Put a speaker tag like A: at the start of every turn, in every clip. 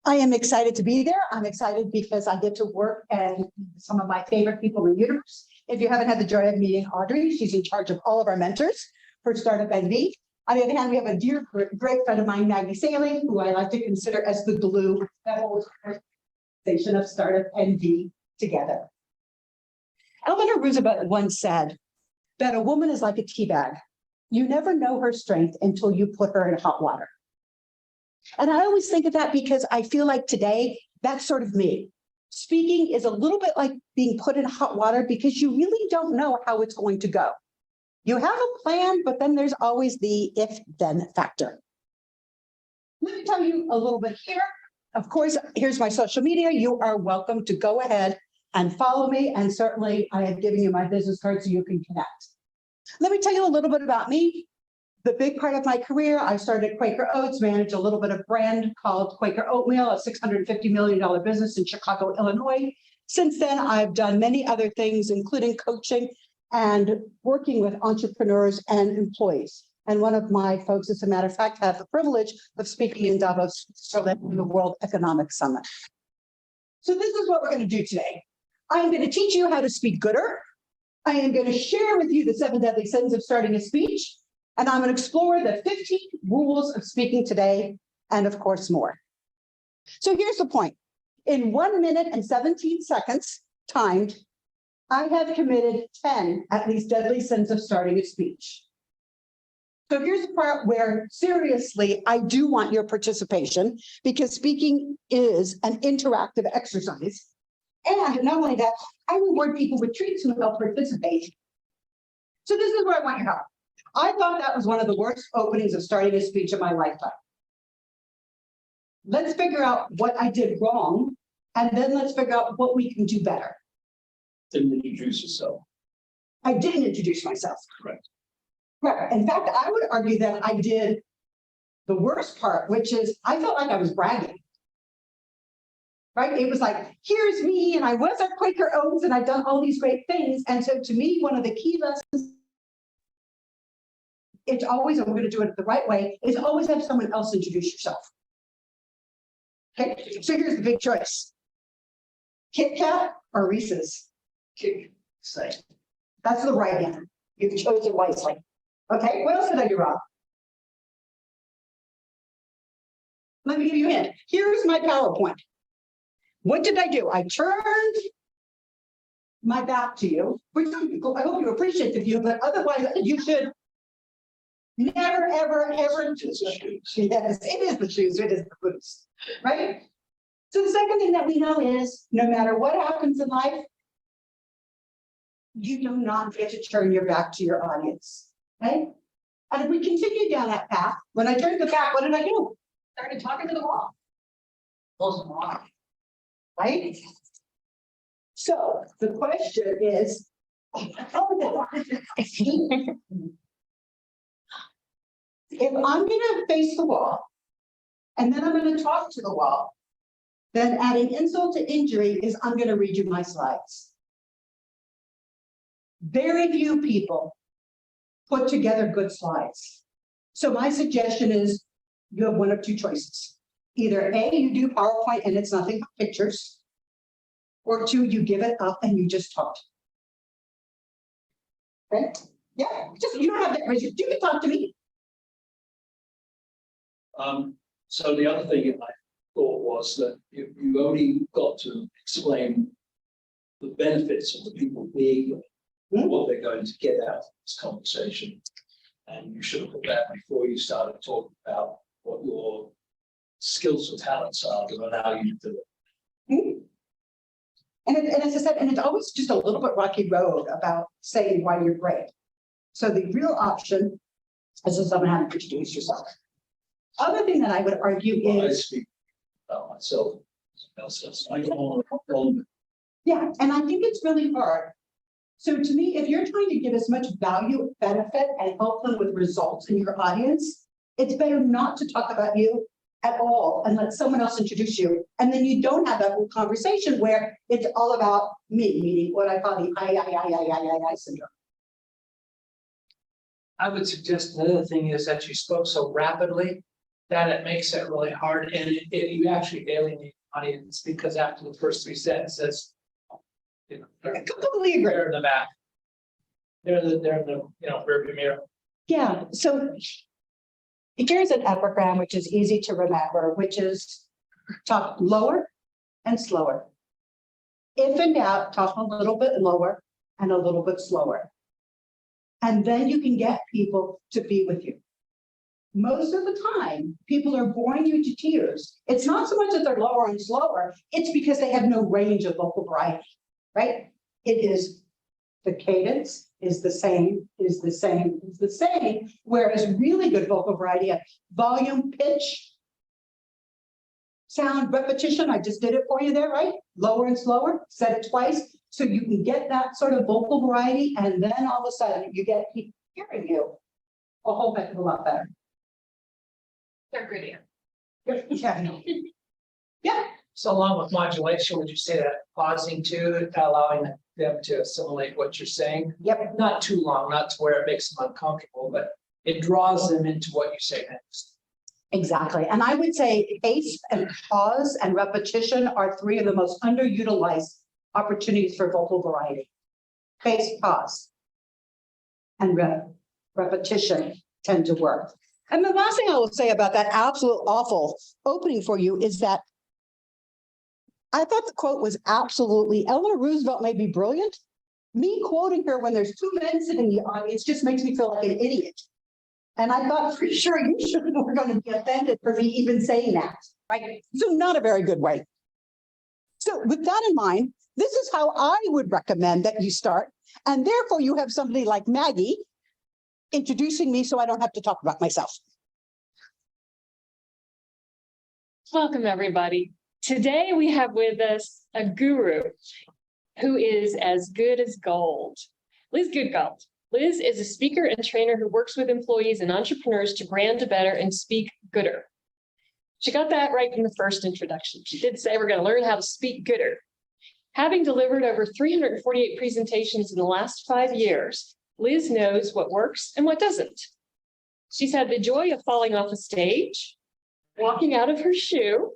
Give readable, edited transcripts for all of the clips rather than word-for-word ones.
A: I am excited to be there. I'm excited because I get to work and some of my favorite people in the universe. If you haven't had the joy of meeting Audrey, she's in charge of all of our mentors for Startup NV. On the other hand, we have a dear, great friend of mine, Maggie Saling, who I like to consider as the glue that holds the organization of Startup NV together. Eleanor Roosevelt once said that a woman is like a tea bag. You never know her strength until you put her in hot water. And I always think of that because I feel like today, that's sort of me. Speaking is a little bit like being put in hot water because you really don't know how it's going to go. You have a plan, but then there's always the if-then factor. Let me tell you a little bit here. Of course, here's my social media. You are welcome to go ahead and follow me. And certainly I have given you my business card so you can connect. Let me tell you a little bit about me. The big part of my career, I started at Quaker Oats, managed a little bit of brand called Quaker Oatmeal, a $650 million business in Chicago, Illinois. Since then, I've done many other things, including coaching and working with entrepreneurs and employees. And one of my folks, as a matter of fact, had the privilege of speaking in Davos, Switzerland, in the World Economic Summit. So this is what we're going to do today. I'm going to teach you how to speak gooder. I am going to share with you the 7 deadly sins of starting a speech. And I'm going to explore the 15 rules of speaking today, and of course more. So here's the point. In 1 minute and 17 seconds, timed, I have committed 10 at least deadly sins of starting a speech. So here's the part where, seriously, I do want your participation because speaking is an interactive exercise. And not only that, I reward people with treats who help participate. So this is where I want your help. I thought that was one of the worst openings of starting a speech in my lifetime. Let's figure out what I did wrong, and then let's figure out what we can do better.
B: Didn't introduce yourself.
A: I didn't introduce myself.
B: Correct.
A: Right. In fact, I would argue that I did the worst part, which is I felt like I was bragging. Right? It was like, here's me, and I was at Quaker Oats, and I've done all these great things. And so to me, one of the key lessons, it's always, and we're going to do it the right way, is always have someone else introduce yourself. Okay, so here's the big choice. Kit Kat or Reese's?
B: Kick, say.
A: That's the right answer. You've chosen wisely. Okay, what else did I do wrong? Let me give you a hint. Here's my PowerPoint. What did I do? I turned my back to you, which I hope you appreciate the view, but otherwise you should never, ever, ever.
B: It's the shoes.
A: Yes, it is the shoes, it is the boots, right? So the second thing that we know is no matter what happens in life, you do not get to turn your back to your audience, right? And if we continue down that path, when I turned the back, what did I do? Started talking to the wall. Close them off, right? So the question is, if I'm going to face the wall, and then I'm going to talk to the wall, then adding insult to injury is I'm going to read you my slides. Very few people put together good slides. So my suggestion is you have one of two choices. Either A, you do PowerPoint and it's nothing but pictures, or 2, you give it up and you just talk. Okay? Yeah, just you don't have that. You can talk to me.
B: So the other thing I thought was that you only got to explain the benefits of the people being what they're going to get out of this conversation. And you should have put that before you started talking about what your skills or talents are to allow you to do it.
A: And as I said, and it's always just a little bit rocky road about saying why you're great. So the real option is to someone have to introduce yourself. Other thing that I would argue
B: Well, I
A: is
B: speak about myself. I don't
A: yeah, and I think it's really hard. So to me, if you're trying to give as much value, benefit, and help them with results in your audience, it's better not to talk about you at all and let someone else introduce you. And then you don't have that whole conversation where it's all about me, meaning what I call the I syndrome.
C: I would suggest another thing is that you spoke so rapidly that it makes it really hard, and you actually alienate the audience, because after the first three sentences, you know,
A: I completely agree.
C: they're in the back. They're in the, rearview mirror.
A: Yeah, so here's an epigram, which is easy to remember, which is talk lower and slower. If in doubt, talk a little bit lower and a little bit slower. And then you can get people to be with you. Most of the time, people are boring you to tears. It's not so much that they're lower and slower, it's because they have no range of vocal variety, right? It is the cadence is the same, is the same, is the same, whereas really good vocal variety of volume, pitch, sound, repetition, I just did it for you there, right? Lower and slower, said it twice, so you can get that sort of vocal variety, and then all of a sudden you get people hearing you a whole heck of a lot better.
D: They're good here.
A: Yeah, I know. Yeah,
C: So along with modulation, would you say that pausing too, allowing them to assimilate what you're saying?
A: yep,
C: Not too long, not to where it makes them uncomfortable, but it draws them into what you say next.
A: exactly. And I would say pace and pause and repetition are three of the most underutilized opportunities for vocal variety. Pace, pause, and repetition tend to work. And the last thing I will say about that absolute awful opening for you is that I thought the quote was absolutely, Eleanor Roosevelt may be brilliant. Me quoting her when there's two men sitting in the audience just makes me feel like an idiot. And I thought for sure you were going to be offended for me even saying that, right? So not a very good way. So with that in mind, this is how I would recommend that you start. And therefore you have somebody like Maggie introducing me so I don't have to talk about myself.
D: Welcome, everybody. Today we have with us a guru who is as good as gold. Liz Goodgold. Liz is a speaker and trainer who works with employees and entrepreneurs to brand better and speak gooder. She got that right in the first introduction. She did say we're going to learn how to speak gooder. Having delivered over 348 presentations in the last 5 years, Liz knows what works and what doesn't. She's had the joy of falling off a stage, walking out of her shoe,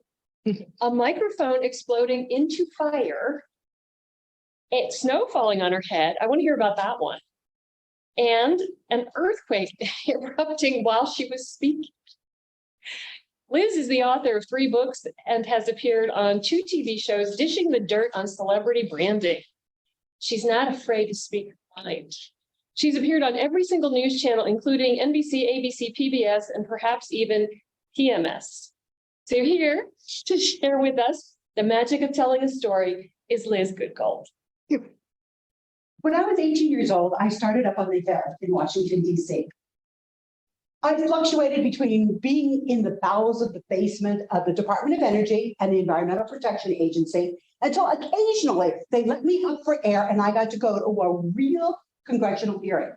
D: a microphone exploding into fire, snow falling on her head. I want to hear about that one. And an earthquake erupting while she was speaking. Liz is the author of 3 books and has appeared on 2 TV shows dishing the dirt on celebrity branding. She's not afraid to speak her mind. She's appeared on every single news channel, including NBC, ABC, PBS, and perhaps even PMS. So here to share with us the magic of telling a story is Liz Goodgold.
A: When I was 18 years old, I started up on the Hill in Washington, D.C. I fluctuated between being in the bowels of the basement of the Department of Energy and the Environmental Protection Agency until occasionally they let me up for air and I got to go to a real congressional hearing.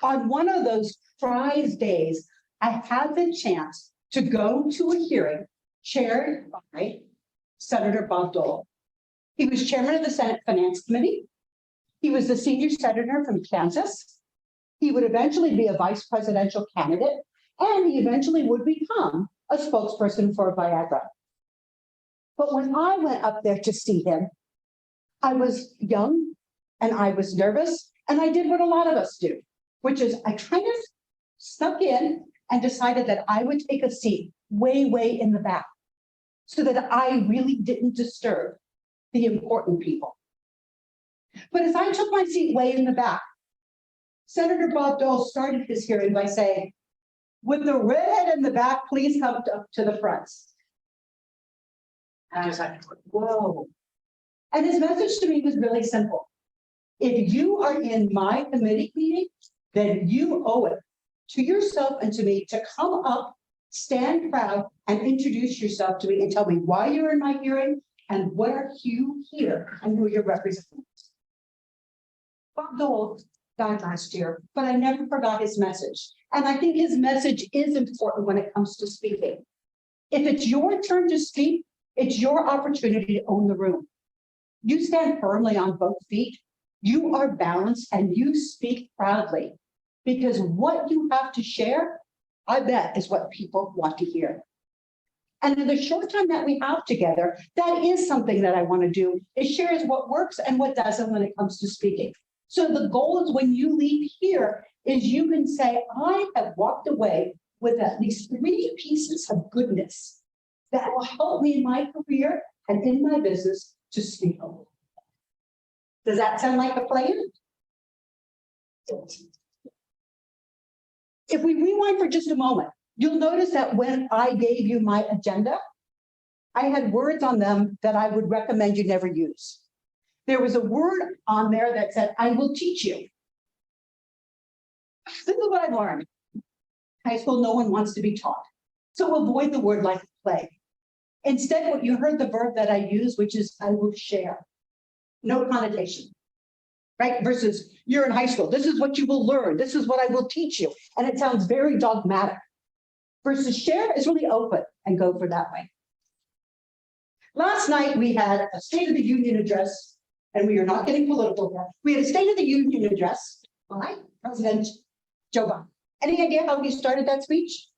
A: On one of those prize days, I had the chance to go to a hearing chaired by Senator Bob Dole. He was chairman of the Senate Finance Committee. He was the senior senator from Kansas. He would eventually be a vice presidential candidate, and he eventually would become a spokesperson for Viagra. But when I went up there to see him, I was young and I was nervous, and I did what a lot of us do, which is I kind of snuck in and decided that I would take a seat way, way in the back so that I really didn't disturb the important people. But as I took my seat way in the back, Senator Bob Dole started his hearing by saying, "Would the redhead in the back please come up to the front?" And I was like, whoa. And his message to me was really simple. If you are in my committee meeting, then you owe it to yourself and to me to come up, stand proud, and introduce yourself to me and tell me why you're in my hearing and what are you here and who you're representing. Bob Dole died last year, but I never forgot his message. And I think his message is important when it comes to speaking. If it's your turn to speak, it's your opportunity to own the room. You stand firmly on both feet. You are balanced and you speak proudly because what you have to share I bet is what people want to hear. And in the short time that we have together, that is something that I want to do, is share what works and what doesn't when it comes to speaking. So the goal is when you leave here is you can say, I have walked away with at least 3 pieces of goodness that will help me in my career and in my business to speak. Does that sound like a plan? If we rewind for just a moment, you'll notice that when I gave you my agenda, I had words on them that I would recommend you never use. There was a word on there that said, I will teach you. This is what I've learned. High school, no one wants to be taught. So avoid the word like play. Instead, what you heard the verb that I use, which is I will share. No connotation. Right? Versus you're in high school. This is what you will learn. This is what I will teach you. And it sounds very dogmatic. Versus share is really open and go for that way. Last night we had a State of the Union address, and we are not getting political here. We had a State of the Union address by President Joe Biden. Any idea how he started that speech?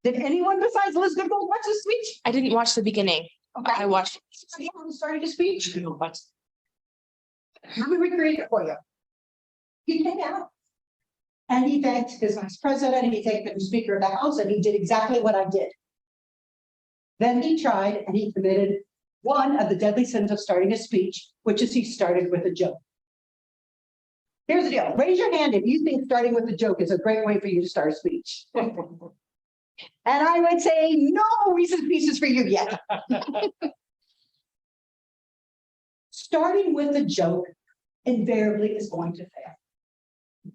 A: Did anyone besides Liz Goodgold watch the speech?
E: I didn't watch the beginning.
A: Okay.
E: I watched.
A: How he started his speech? Let me recreate it for you. He came out and he thanked his vice president, and he thanked the Speaker of the House, and he did exactly what I did. Then he tried and he committed one of the deadly sins of starting a speech, which is he started with a joke. Here's the deal. Raise your hand if you think starting with a joke is a great way for you to start a speech. And I would say, no Reese's Pieces for you yet. Starting with a joke invariably is going to fail.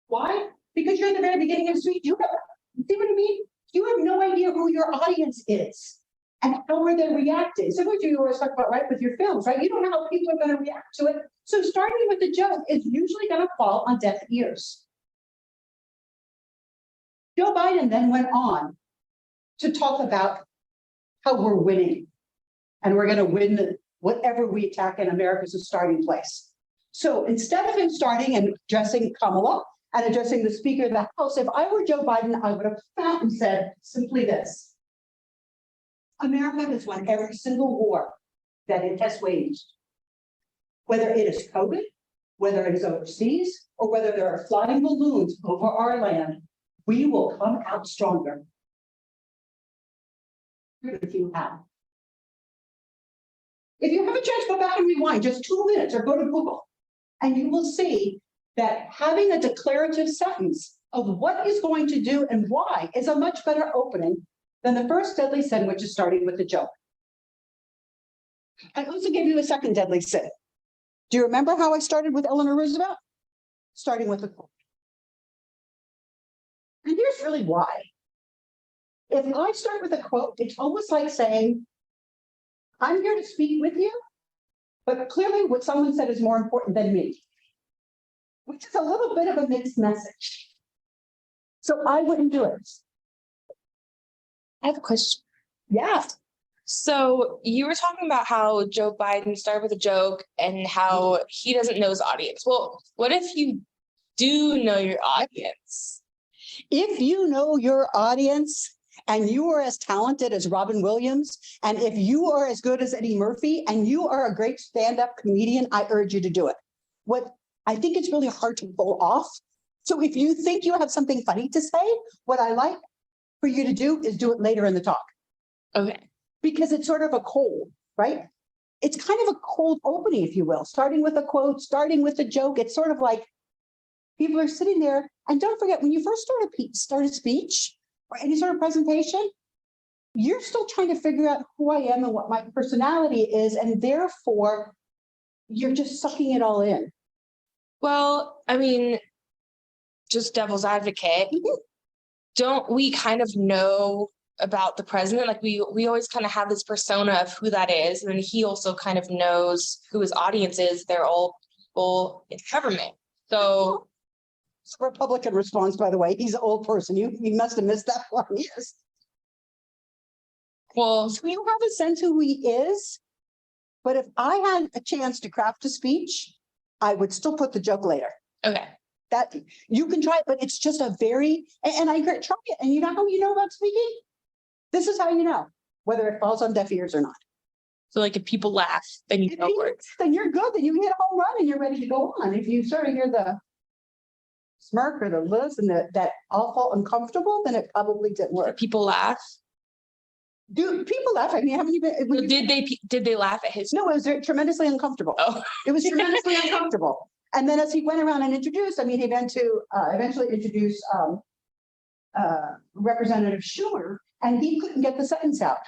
A: Why? Because you're at the very beginning of the speech. See what I mean? You have no idea who your audience is and how are they reacting. So what you always talk about, right, with your films, right? You don't know how people are going to react to it. So starting with a joke is usually going to fall on deaf ears. Joe Biden then went on to talk about how we're winning and we're going to win whatever we attack in America as a starting place. So instead of him starting and addressing Kamala and addressing the Speaker of the House, if I were Joe Biden, I would have come out and said simply this: America has won every single war that it has waged, whether it is COVID, whether it is overseas, or whether there are flying balloons over our land. We will come out stronger. If you have. If you have a chance, go back and rewind just 2 minutes or go to Google, and you will see that having a declarative sentence of what is going to do and why is a much better opening than the first deadly sin, which is starting with a joke. I also gave you a second deadly sin. Do you remember how I started with Eleanor Roosevelt? Starting with a quote. And here's really why. If I start with a quote, it's almost like saying, I'm here to speak with you, but clearly what someone said is more important than me, which is a little bit of a mixed message. So I wouldn't do it.
E: I have a question.
A: Yeah.
E: So you were talking about how Joe Biden started with a joke and how he doesn't know his audience. Well, what if you do know your audience?
A: If you know your audience and you are as talented as Robin Williams, and if you are as good as Eddie Murphy, and you are a great stand-up comedian, I urge you to do it. What I think it's really hard to pull off. So if you think you have something funny to say, what I like for you to do is do it later in the talk.
E: Okay.
A: Because it's sort of a cold, right? It's kind of a cold opening, if you will, starting with a quote, starting with a joke. It's sort of like people are sitting there. And don't forget, when you first start a speech or any sort of presentation, you're still trying to figure out who I am and what my personality is. And therefore, you're just sucking it all in.
E: Well, I mean, just devil's advocate, don't we kind of know about the president? Like we always kind of have this persona of who that is. And then he also kind of knows who his audience is. They're all people in government. So
A: it's a Republican response, by the way. He's an old person. You must have missed that one. Yes.
E: well,
A: So you have a sense who he is. But if I had a chance to craft a speech, I would still put the joke later.
E: okay.
A: That, you can try it, but it's just a very, and I agree, try it. And you know how you know about speaking? This is how you know, whether it falls on deaf ears or not.
E: So like if people laugh, then you
A: If
E: know it
A: you-
E: works.
A: Then you're good, then you hit a home run and you're ready to go on. If you sort of hear the smirk or the liz and that awful uncomfortable, then it probably didn't
E: If
A: work.
E: people laugh.
A: Do people laugh? I mean, haven't you been?
E: So
A: when you-
E: did they laugh at his?
A: No, it was tremendously uncomfortable.
E: Oh,
A: It was tremendously uncomfortable. And then as he went around and introduced, I mean, he went to eventually introduce Representative Schumer, and he couldn't get the sentence out.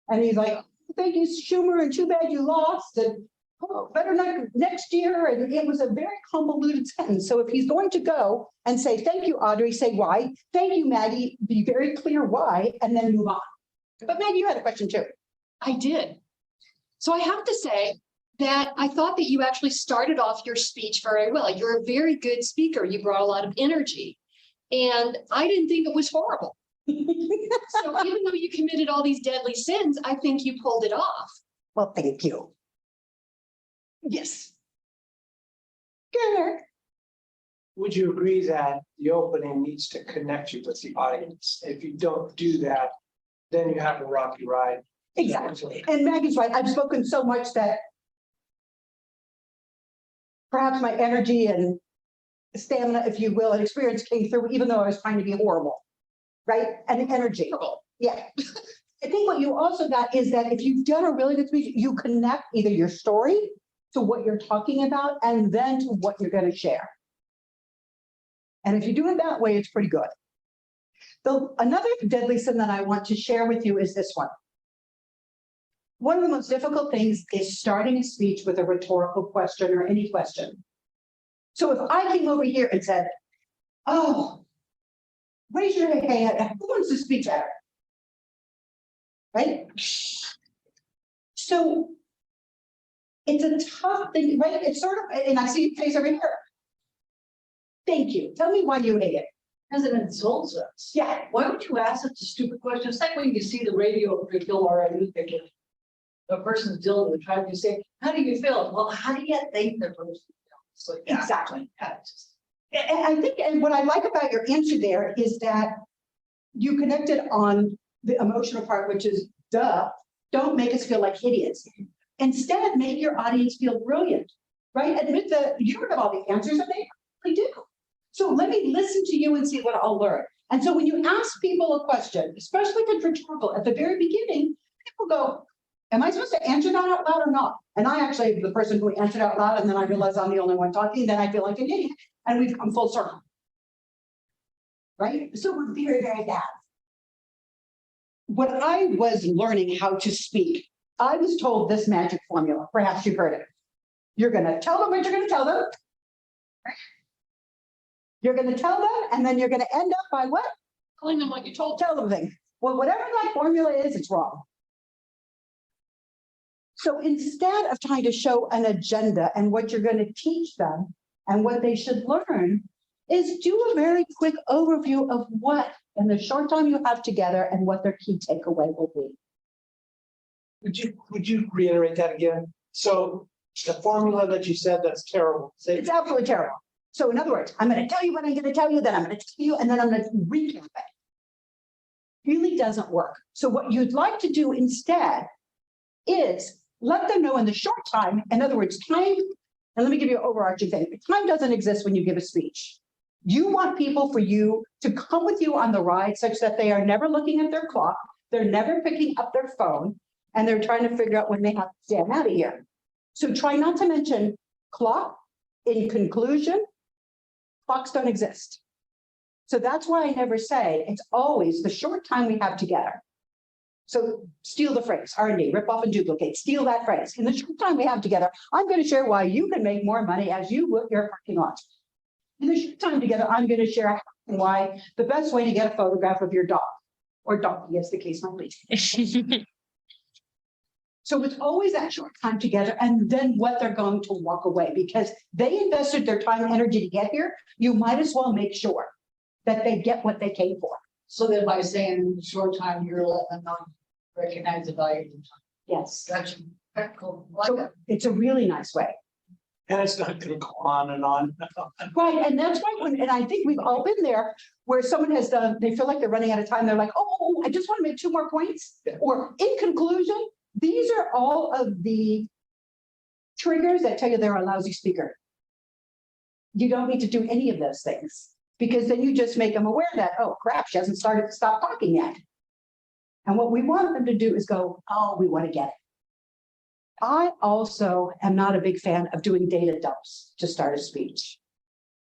A: And he's like, thank you, Schumer, and too bad you lost, and oh, better next year. And it was a very convoluted sentence. So if he's going to go and say, thank you, Audrey, say why. Thank you, Maggie, be very clear why, and then move on. But Maggie, you had a question too.
F: I did. So I have to say that I thought that you actually started off your speech very well. You're a very good speaker. You brought a lot of energy. And I didn't think it was horrible. So even though you committed all these deadly sins, I think you pulled it off.
A: Well, thank you. Yes. Good.
C: Would you agree that the opening needs to connect you with the audience? If you don't do that, then you have a rocky ride.
A: Exactly. And Maggie's right. I've spoken so much that perhaps my energy and stamina, if you will, and experience came through, even though I was trying to be horrible. Right? And the energy. Yeah. I think what you also got is that if you've done a really good speech, you connect either your story to what you're talking about and then to what you're going to share. And if you do it that way, it's pretty good. Another deadly sin that I want to share with you is this one. One of the most difficult things is starting a speech with a rhetorical question or any question. So if I came over here and said, oh, raise your hand, who wants to speak better? Right? So it's a tough thing, right? It's sort of, and I see your face over here. Thank you. Tell me why you hate it.
G: Because it insults us.
A: Yeah.
G: Why would you ask such a stupid question? It's like when you see the radio curriculum or a newspaper. A person's dealing with trying to say, how do you feel? Well, how do you think the person feels? It's like, yeah,
A: Exactly.
G: yeah, it's just-
A: And I think, and what I like about your answer there is that you connected on the emotional part, which is don't make us feel like idiots. Instead, make your audience feel brilliant, right? Admit that you don't have all the answers and they really do. So let me listen to you and see what I'll learn. And so when you ask people a question, especially if it's rhetorical, at the very beginning, people go, am I supposed to answer that out loud or not? And I actually am the person who answered out loud, and then I realize I'm the only one talking, then I feel like an idiot, and we've come full circle. Right? So we're very, very bad. When I was learning how to speak, I was told this magic formula. Perhaps you've heard it. You're going to tell them what you're going to tell them. You're going to tell them, and then you're going to end up by what?
F: Telling them what you told.
A: Tell them things. Well, whatever that formula is, it's wrong. So instead of trying to show an agenda and what you're going to teach them and what they should learn, is do a very quick overview of what in the short time you have together and what their key takeaway will be.
C: Would you reiterate that again? So the formula that you said, that's terrible. Say
A: It's absolutely terrible. So in other words, I'm going to tell you what I'm going to tell you, then I'm going to tell you, and then I'm going to recap it. Really doesn't work. So what you'd like to do instead is let them know in the short time, in other words, time, and let me give you an overarching thing. Time doesn't exist when you give a speech. You want people for you to come with you on the ride such that they are never looking at their clock, they're never picking up their phone, and they're trying to figure out when they have to stand out of here. So try not to mention clock. In conclusion, clocks don't exist. So that's why I never say, it's always the short time we have together. So steal the phrase, R&D, rip off and duplicate, steal that phrase. In the short time we have together, I'm going to share why you can make more money as you work your parking lot. In the short time together, I'm going to share why the best way to get a photograph of your dog or donkey, as the case might be. So it's always that short time together and then what they're going to walk away because they invested their time and energy to get here. You might as well make sure that they get what they came for.
G: So then by saying in a short time, you're letting them know, recognize the value of the time.
A: Yes.
G: Gotcha. Okay, cool. Like
A: So
G: that.
A: it's a really nice way.
C: And it's not gonna go on and on.
A: Right, and that's right, and I think we've all been there, where someone has done, they feel like they're running out of time, they're like, oh, I just want to make 2 more points.
C: Yeah.
A: Or in conclusion, these are all of the triggers that tell you they're a lousy speaker. You don't need to do any of those things, because then you just make them aware that, oh crap, she hasn't started to stop talking yet. And what we want them to do is go, oh, we want to get it. I also am not a big fan of doing data dumps to start a speech.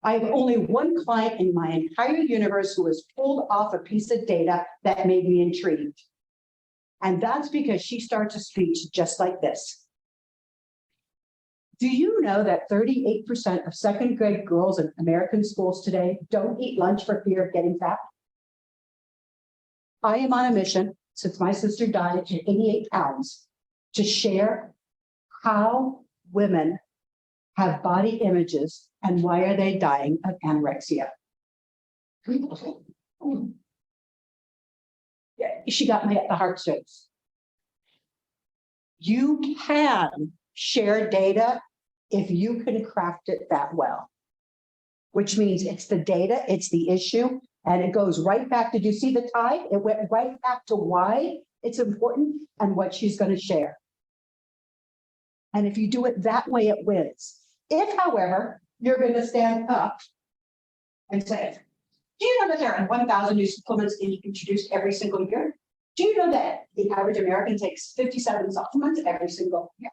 A: I have only one client in my entire universe who has pulled off a piece of data that made me intrigued. And that's because she starts a speech just like this. Do you know that 38% of 2nd grade girls in American schools today don't eat lunch for fear of getting fat? I am on a mission since my sister died at 88 pounds to share how women have body images and why are they dying of anorexia. Yeah, she got me at the heartstrings. You can share data if you can craft it that well, which means it's the data, it's the issue, and it goes right back. Did you see the tide? It went right back to why it's important and what she's going to share. And if you do it that way, it wins. If, however, you're going to stand up and say, do you know that there are 1,000 new supplements introduced every single year? Do you know that the average American takes 57 supplements every single year?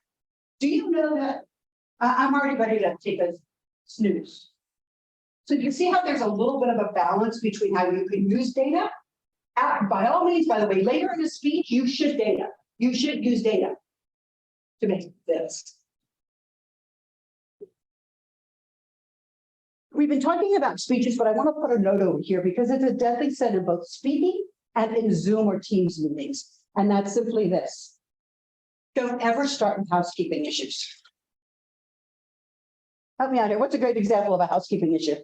A: Do you know that I'm already ready to take a snooze? So you see how there's a little bit of a balance between how you can use data. By all means, by the way, later in the speech, you should data. You should use data to make this. We've been talking about speeches, but I want to put a note over here because it's a deadly sin in both speaking and in Zoom or Teams meetings. And that's simply this. Don't ever start with housekeeping issues. Help me out here. What's a great example of a housekeeping issue?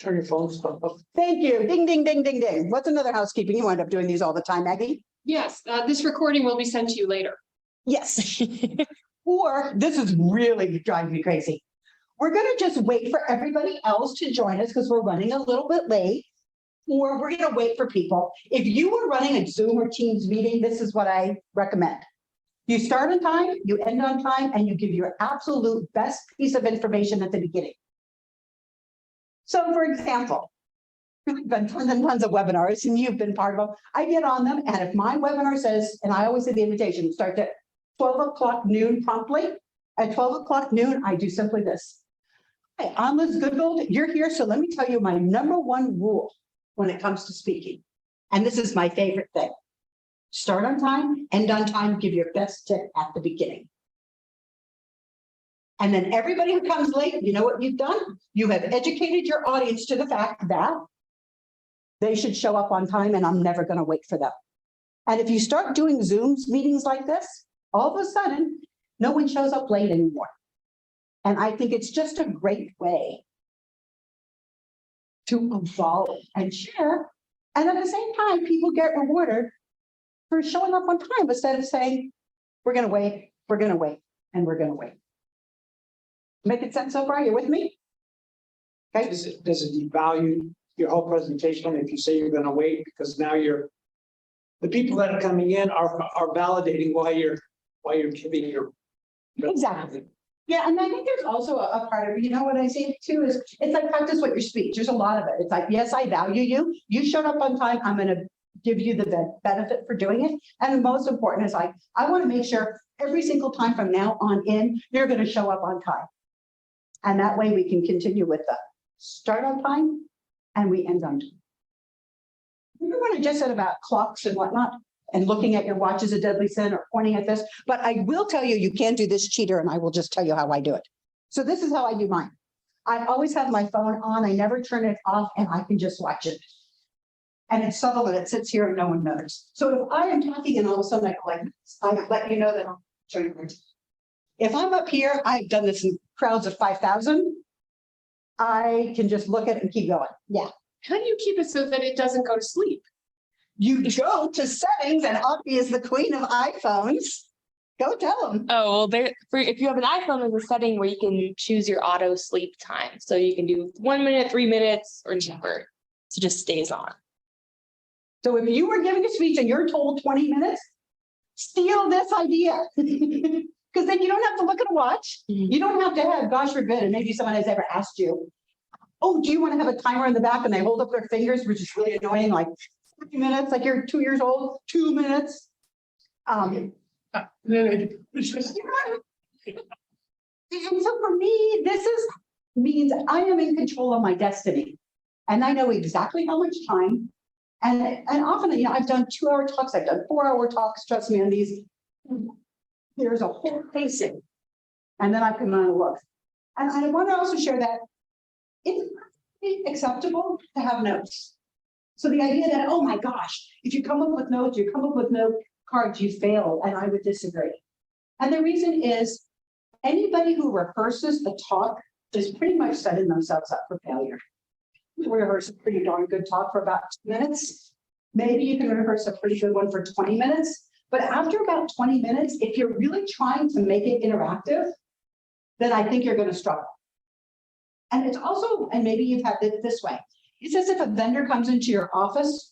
C: Turn your phone off.
A: Thank you. Ding, ding, ding, ding, ding. What's another housekeeping? You wind up doing these all the time, Maggie.
F: Yes, this recording will be sent to you later.
A: Yes. Or this is really driving me crazy. We're going to just wait for everybody else to join us because we're running a little bit late. Or we're going to wait for people. If you were running a Zoom or Teams meeting, this is what I recommend. You start on time, you end on time, and you give your absolute best piece of information at the beginning. So for example, we've done tons and tons of webinars and you've been part of them. I get on them and if my webinar says, and I always say the invitation starts at 12 o'clock noon promptly, at 12 o'clock noon, I do simply this. Hi, I'm Liz Goodgold. You're here, so let me tell you my #1 rule when it comes to speaking. And this is my favorite thing. Start on time, end on time, give your best tip at the beginning. And then everybody who comes late, you know what you've done? You have educated your audience to the fact that they should show up on time and I'm never going to wait for them. And if you start doing Zooms meetings like this, all of a sudden, no one shows up late anymore. And I think it's just a great way to evolve and share. And at the same time, people get rewarded for showing up on time instead of saying, we're going to wait, we're going to wait, and we're going to wait. Making sense so far? You with me? Okay.
C: Does it devalue your whole presentation if you say you're gonna wait, because now the people that are coming in are validating why you're giving your.
A: Exactly. Yeah, and I think there's also a part of, you know what I say too, is it's like practice what your speech. There's a lot of it. It's like, yes, I value you. You showed up on time. I'm going to give you the benefit for doing it. And the most important is like, I want to make sure every single time from now on in, you're going to show up on time. And that way we can continue with the start on time and we end on time. Remember when I just said about clocks and whatnot and looking at your watch is a deadly sin or pointing at this, but I will tell you, you can do this, cheater, and I will just tell you how I do it. So this is how I do mine. I always have my phone on. I never turn it off and I can just watch it. And it's subtle and it sits here and no one knows. So if I am talking and all of a sudden I go like this, I let you know that I'm showing you. If I'm up here, I've done this in crowds of 5,000. I can just look at it and keep going. Yeah.
F: How do you keep it so that it doesn't go to sleep?
A: You go to settings and Audrey is the queen of iPhones. Go tell them.
E: Oh, well, if you have an iPhone, there's a setting where you can choose your auto sleep time. So you can do 1 minute, 3 minutes, or never. So it just stays on.
A: So if you were giving a speech and you're told 20 minutes, steal this idea. Because then you don't have to look at a watch. You don't have to have, gosh forbid, and maybe someone has ever asked you, oh, do you want to have a timer in the back? And they hold up their fingers, which is really annoying, like 40 minutes, like you're 2 years old, 2 minutes. And so for me, means I am in control of my destiny. And I know exactly how much time. And often, I've done 2-hour talks, I've done 4-hour talks, trust me, on these. There's a whole pacing. And then I can look. And I want to also share that it's acceptable to have notes. So the idea that, oh my gosh, if you come up with notes, you come up with note cards, you fail, and I would disagree. And the reason is anybody who rehearses the talk is pretty much setting themselves up for failure. We rehearse a pretty darn good talk for about 2 minutes. Maybe you can rehearse a pretty good one for 20 minutes. But after about 20 minutes, if you're really trying to make it interactive, then I think you're going to struggle. And it's also, and maybe you've had it this way, it's as if a vendor comes into your office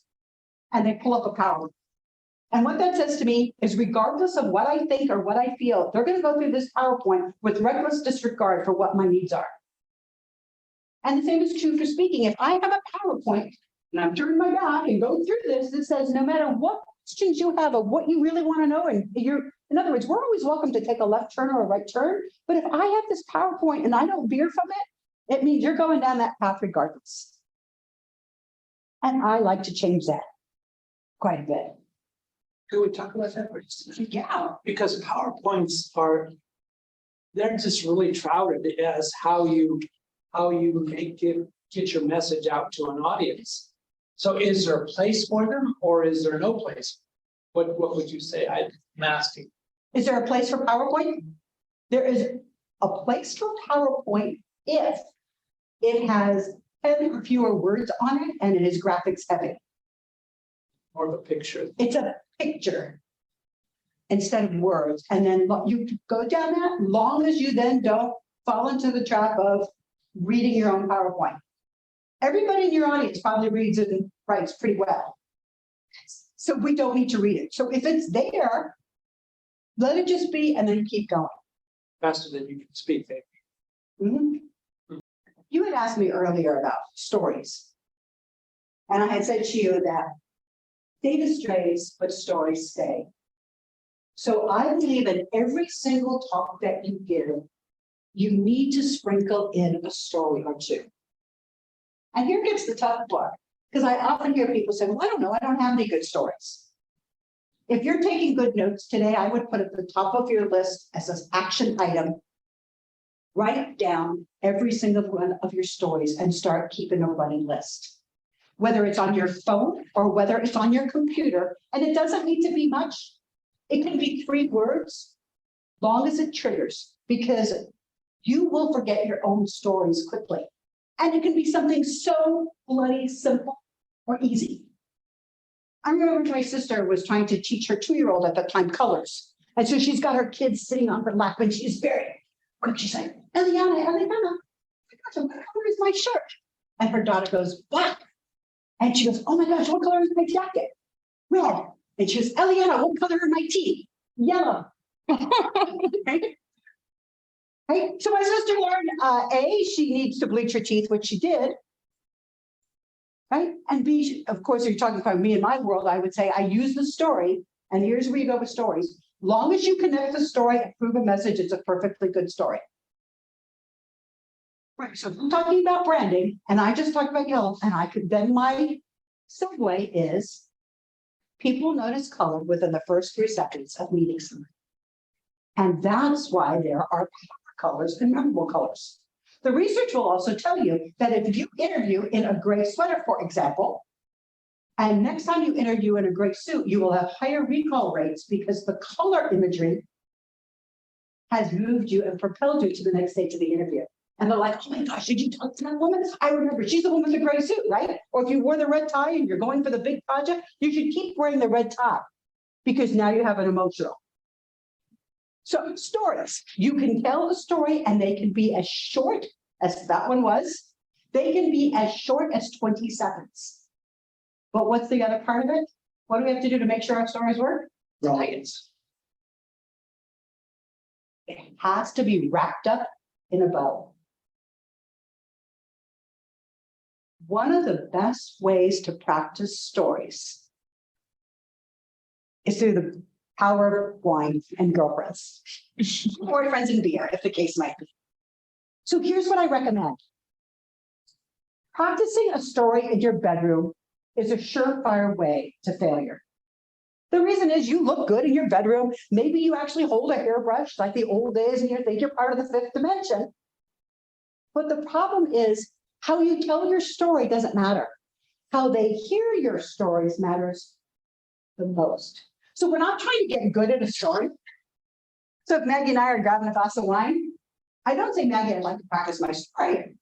A: and they pull up a PowerPoint. And what that says to me is regardless of what I think or what I feel, they're going to go through this PowerPoint with reckless disregard for what my needs are. And the same is true for speaking. If I have a PowerPoint and I'm turning my back and go through this, it says no matter what questions you have of what you really want to know, and in other words, we're always welcome to take a left turn or a right turn. But if I have this PowerPoint and I don't veer from it, it means you're going down that path regardless. And I like to change that quite a bit.
C: Can we talk about that?
A: Yeah.
C: Because PowerPoints they're just really touted as how you get your message out to an audience. So is there a place for them or is there no place? What would you say? I'm asking.
A: Is there a place for PowerPoint? There is a place for PowerPoint if it has 10 or fewer words on it and it is graphics heavy.
C: More of a picture.
A: It's a picture instead of words. And then you go down that long as you then don't fall into the trap of reading your own PowerPoint. Everybody in your audience probably reads it and writes pretty well. So we don't need to read it. So if it's there, let it just be and then keep going.
C: Faster than you can speak, maybe.
A: Mm-hmm. You had asked me earlier about stories. And I had said to you that data strays, but stories stay. So I believe in every single talk that you give, you need to sprinkle in a story or two. And here gets the tough part, because I often hear people say, well, I don't know, I don't have any good stories. If you're taking good notes today, I would put at the top of your list as an action item, write down every single one of your stories and start keeping a running list. Whether it's on your phone or whether it's on your computer, and it doesn't need to be much. It can be 3 words, long as it triggers, because you will forget your own stories quickly. And it can be something so bloody simple or easy. I remember my sister was trying to teach her 2-year-old at the time colors. And so she's got her kids sitting on her lap and she's very quick. She's like, Eliana, what color is my shirt? And her daughter goes, black. And she goes, oh my gosh, what color is my jacket? Red. And she goes, Eliana, what color are my teeth? Yellow. Right? So my sister learned, A, she needs to bleach her teeth, which she did. Right? And B, of course, if you're talking about me in my world, I would say I use the story, and here's where you go with stories. Long as you connect the story and prove a message, it's a perfectly good story. Right, so I'm talking about branding, and I just talked about yellow, and I could, then my segue is people notice color within the first 3 seconds of meeting someone. And that's why there are colors and memorable colors. The research will also tell you that if you interview in a gray sweater, for example, and next time you interview in a gray suit, you will have higher recall rates because the color imagery has moved you and propelled you to the next stage of the interview. And they're like, oh my gosh, did you talk to that woman? I remember, she's the woman in the gray suit, right? Or if you wore the red tie and you're going for the big project, you should keep wearing the red tie because now you have an emotional. So stories, you can tell a story and they can be as short as that one was. They can be as short as 20 seconds. But what's the other part of it? What do we have to do to make sure our stories work? Science. It has to be wrapped up in a bow. One of the best ways to practice stories is through the power of wine and girlfriends, boyfriends and beer, if the case might be. So here's what I recommend. Practicing a story in your bedroom is a surefire way to failure. The reason is you look good in your bedroom. Maybe you actually hold a hairbrush like the old days and you think you're part of the fifth dimension. But the problem is how you tell your story doesn't matter. How they hear your stories matters the most. So we're not trying to get good at a story. So if Maggie and I are grabbing a glass of wine, I don't say, Maggie, I'd like to practice my story.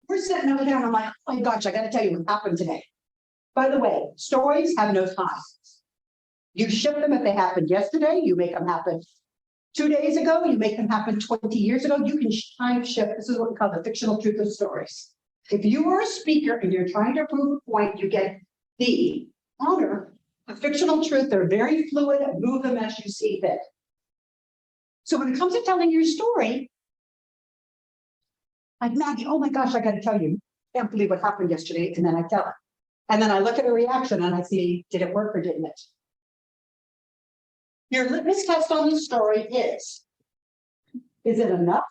A: We're sitting over there and I'm like, oh my gosh, I got to tell you what happened today. By the way, stories have no time. You ship them if they happened yesterday, you make them happen 2 days ago, you make them happen 20 years ago, you can time shift. This is what we call the fictional truth of stories. If you are a speaker and you're trying to prove a point, you get the honor of fictional truth. They're very fluid, move them as you see fit. So when it comes to telling your story, like Maggie, oh my gosh, I got to tell you, I can't believe what happened yesterday. And then I tell her. And then I look at her reaction and I see, did it work or didn't it? Your litmus test on the story is it enough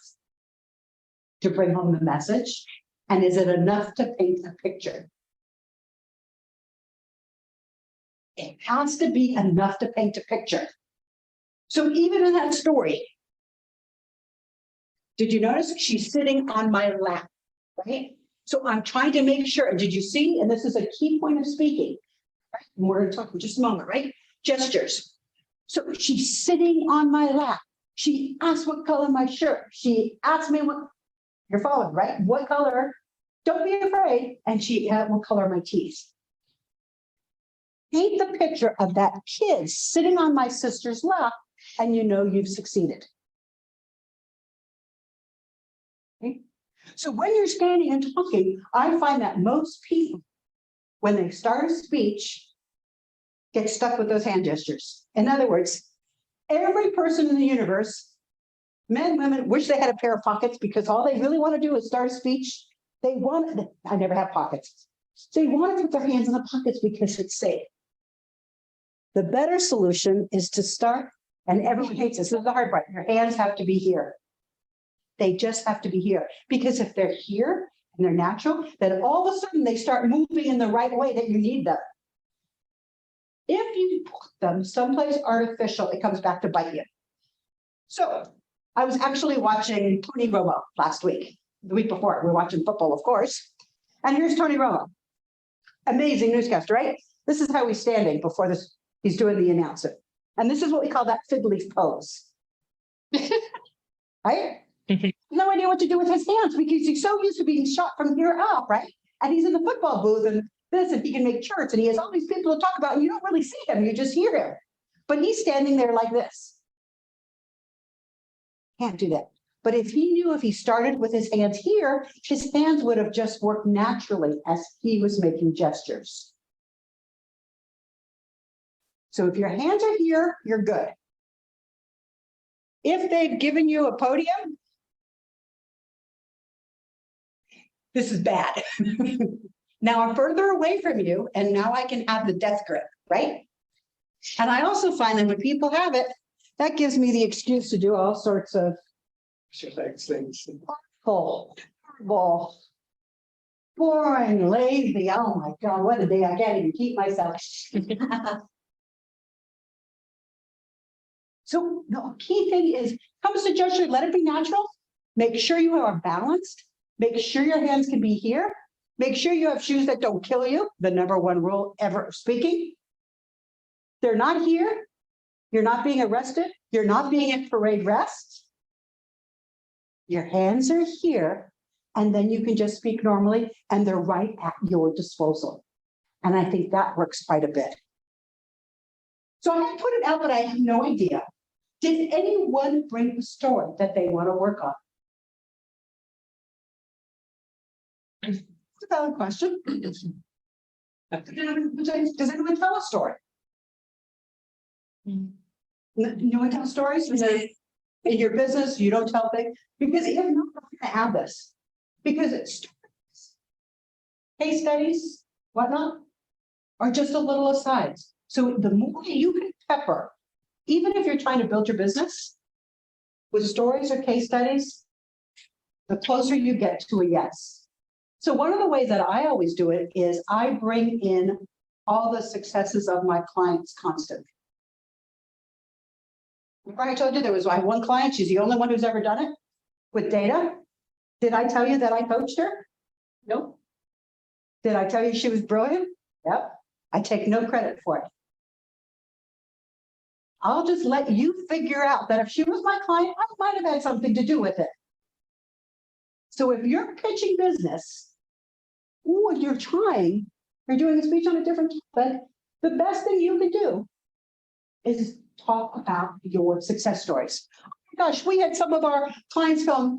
A: to bring home the message? And is it enough to paint a picture? It has to be enough to paint a picture. So even in that story, did you notice she's sitting on my lap, right? So I'm trying to make sure, did you see? And this is a key point of speaking. Right? And we're going to talk in just a moment, right? Gestures. So she's sitting on my lap. She asked what color my shirt. She asked me what, you're following, right? What color? Don't be afraid. And she what color my teeth. Paint the picture of that kid sitting on my sister's lap, and you know you've succeeded. Okay? So when you're standing and talking, I find that most people, when they start a speech, get stuck with those hand gestures. In other words, every person in the universe, men, women, wish they had a pair of pockets because all they really want to do is start a speech. I never have pockets. They want to put their hands in the pockets because it's safe. The better solution is to start, and everyone hates this. This is the hard part. Your hands have to be here. They just have to be here. Because if they're here and they're natural, then all of a sudden they start moving in the right way that you need them. If you put them someplace artificial, it comes back to bite you. So I was actually watching Tony Romo last week, the week before. We were watching football, of course. And here's Tony Romo. Amazing newscaster, right? This is how he's standing before this. He's doing the announcement. And this is what we call that fig leaf pose. Right? No idea what to do with his hands because he's so used to being shot from here up, right? And he's in the football booth and this, and he can make charts and he has all these people to talk about and you don't really see him, you just hear him. But he's standing there like this. Can't do that. But if he knew if he started with his hands here, his hands would have just worked naturally as he was making gestures. So if your hands are here, you're good. If they've given you a podium, this is bad. Now I'm further away from you, and now I can have the death grip, right? And I also find that when people have it, that gives me the excuse to do all sorts of
C: things.
A: horrible, boring, lazy. Oh my God, what a day. I can't even keep myself. So the key thing is, comes to gesture, let it be natural. Make sure you are balanced. Make sure your hands can be here. Make sure you have shoes that don't kill you. The number one rule ever of speaking. They're not here. You're not being arrested. You're not being at parade rest. Your hands are here. And then you can just speak normally and they're right at your disposal. And I think that works quite a bit. So I'm going to put it out that I have no idea. Did anyone bring a story that they want to work on? It's a valid question. Does anyone tell a story? No one tells stories? In your business, you don't tell things? Because if not, we're gonna have this. Because it's case studies, whatnot, are just a little asides. So the more you can pepper, even if you're trying to build your business with stories or case studies, the closer you get to a yes. So one of the ways that I always do it is I bring in all the successes of my clients constantly. Remember I told you I have one client, she's the only one who's ever done it with data. Did I tell you that I coached her? Nope. Did I tell you she was brilliant? Yep. I take no credit for it. I'll just let you figure out that if she was my client, I might have had something to do with it. So if you're pitching business, or you're doing a speech on a different topic, the best thing you can do is talk about your success stories. Oh my gosh, we had some of our clients from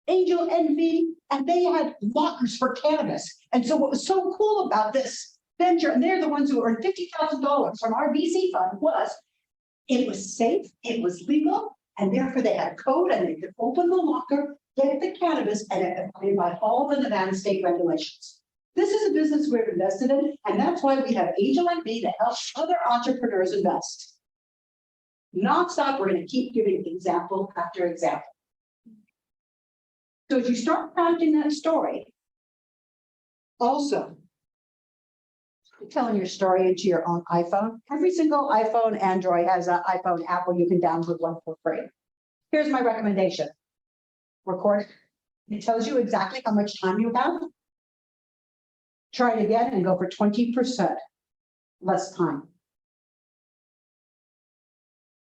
A: Angel Envy, and they had lockers for cannabis. And so what was so cool about this venture, and they're the ones who earned $50,000 from our VC fund, was it was safe, it was legal, and therefore they had code and they could open the locker, get the cannabis, and abide by all the Nevada state regulations. This is a business we're invested in, and that's why we have Angel Envy to help other entrepreneurs invest. Nonstop, we're going to keep giving example after example. So as you start crafting that story, also telling your story into your own iPhone. Every single iPhone, Android has an iPhone app where you can download one for free. Here's my recommendation. Record it. It tells you exactly how much time you have. Try it again and go for 20% less time.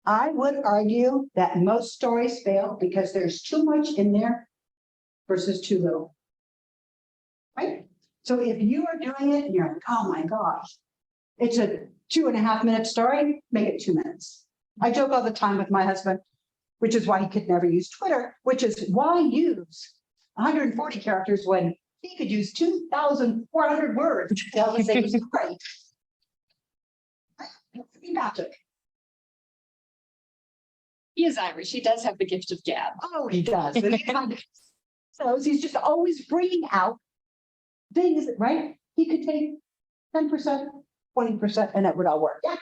A: I would argue that most stories fail because there's too much in there versus too little. Right? So if you are doing it and you're like, oh my gosh, it's a 2.5 minute story, make it 2 minutes. I joke all the time with my husband, which is why he could never use Twitter, which is why use 140 characters when he could use 2,400 words to tell the same story.
D: He is Irish. He does have the gift of gab.
A: Oh, he does. So he's just always bringing out things, right? He could take 10%, 20%, and it would all work. Yeah.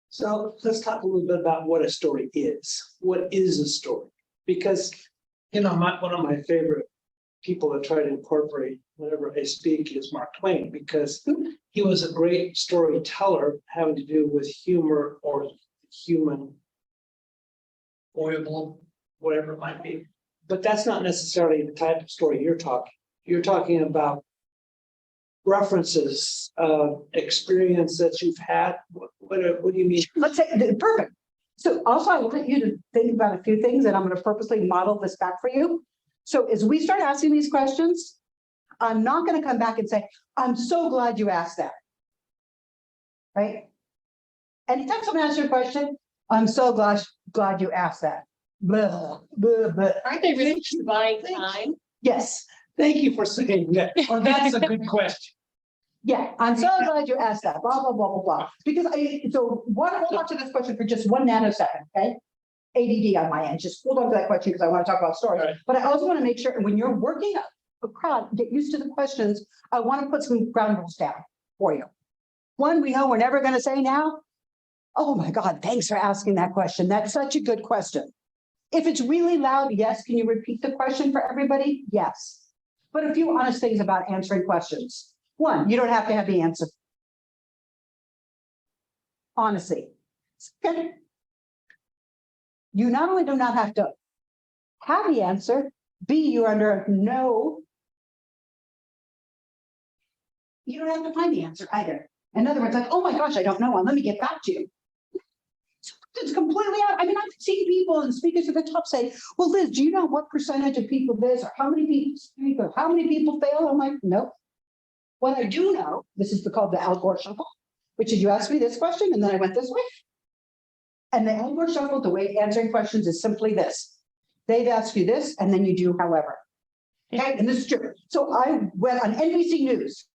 C: So let's talk a little bit about what a story is. What is a story? Because, one of my favorite people to try to incorporate whenever I speak is Mark Twain, because he was a great storyteller having to do with humor or human foible, whatever it might be. But that's not necessarily the type of story you're talking. You're talking about references of experience that you've had. What do you mean?
A: Let's say, perfect. So also I want you to think about a few things, and I'm going to purposely model this back for you. So as we start asking these questions, I'm not going to come back and say, I'm so glad you asked that. Right? Anytime someone asks you a question, I'm so glad you asked that. Blah, blah, blah.
D: Aren't they really buying time?
A: Yes.
C: Thank you for saying that. Well, that's a good question.
A: Yeah, I'm so glad you asked that, blah, blah, blah, blah, blah. Because hold on to this question for just 1 nanosecond, okay? ADD on my end, just hold on to that question because I want to talk about stories.
C: Right.
A: But I also want to make sure, and when you're working up a crowd, get used to the questions. I want to put some ground rules down for you. One, we know we're never going to say now, oh my God, thanks for asking that question. That's such a good question. If it's really loud, yes. Can you repeat the question for everybody? Yes. But a few honest things about answering questions. One, you don't have to have the answer. Honesty. Second, you not only do not have to have the answer, B, you're under no. You don't have to find the answer either. In other words, like, oh my gosh, I don't know. Let me get back to you. It's completely out. I mean, I've seen people and speakers at the top say, well, Liz, do you know what percentage of people this or how many people speak or how many people fail? I'm like, nope. What I do know, this is called the Al Gore shuffle, which is you asked me this question and then I went this way. And the Al Gore shuffle, the way answering questions is simply this. They've asked you this, and then you do however. Okay, and this is true. So I went on NBC News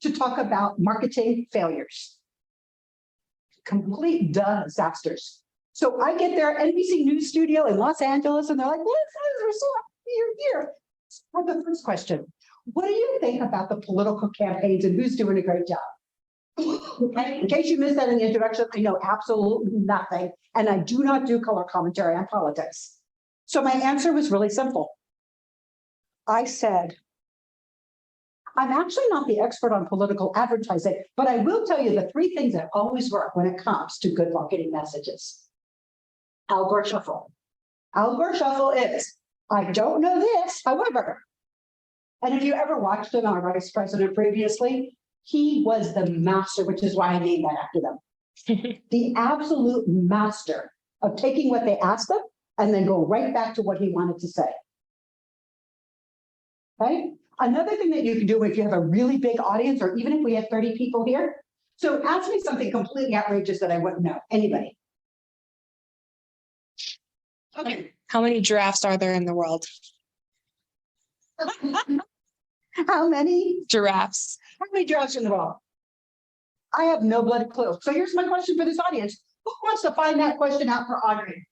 A: to talk about marketing failures. Complete disasters. So I get there, NBC News studio in Los Angeles, and they're like, we're so happy you're here. For the first question, what do you think about the political campaigns and who's doing a great job? Okay, in case you missed that in the introduction, I know absolutely nothing, and I do not do color commentary on politics. So my answer was really simple. I said, I'm actually not the expert on political advertising, but I will tell you the three things that always work when it comes to good marketing messages. Al Gore shuffle. Al Gore shuffle is, I don't know this, however. And if you ever watched him, our vice president previously, he was the master, which is why I named that after them. The absolute master of taking what they asked him and then go right back to what he wanted to say. Okay? Another thing that you can do if you have a really big audience, or even if we have 30 people here. So ask me something completely outrageous that I wouldn't know. Anybody? Okay.
E: How many giraffes are there in the world?
A: How many?
E: Giraffes.
A: How many jobs in the world? I have no bloody clue. So here's my question for this audience. Who wants to find that question out for Audrey?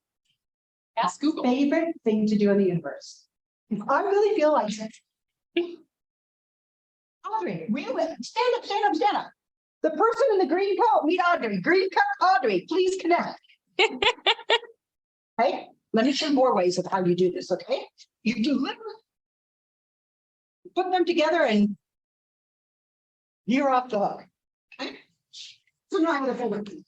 D: Ask Google.
A: Favorite thing to do in the universe? If I really feel like it. Audrey, stand up, stand up, stand up. The person in the green coat, meet Audrey. Green coat, Audrey, please connect. Okay, let me show more ways of how you do this, okay? You deliver. Put them together and you're off the hook. Okay? So now I'm gonna fold it.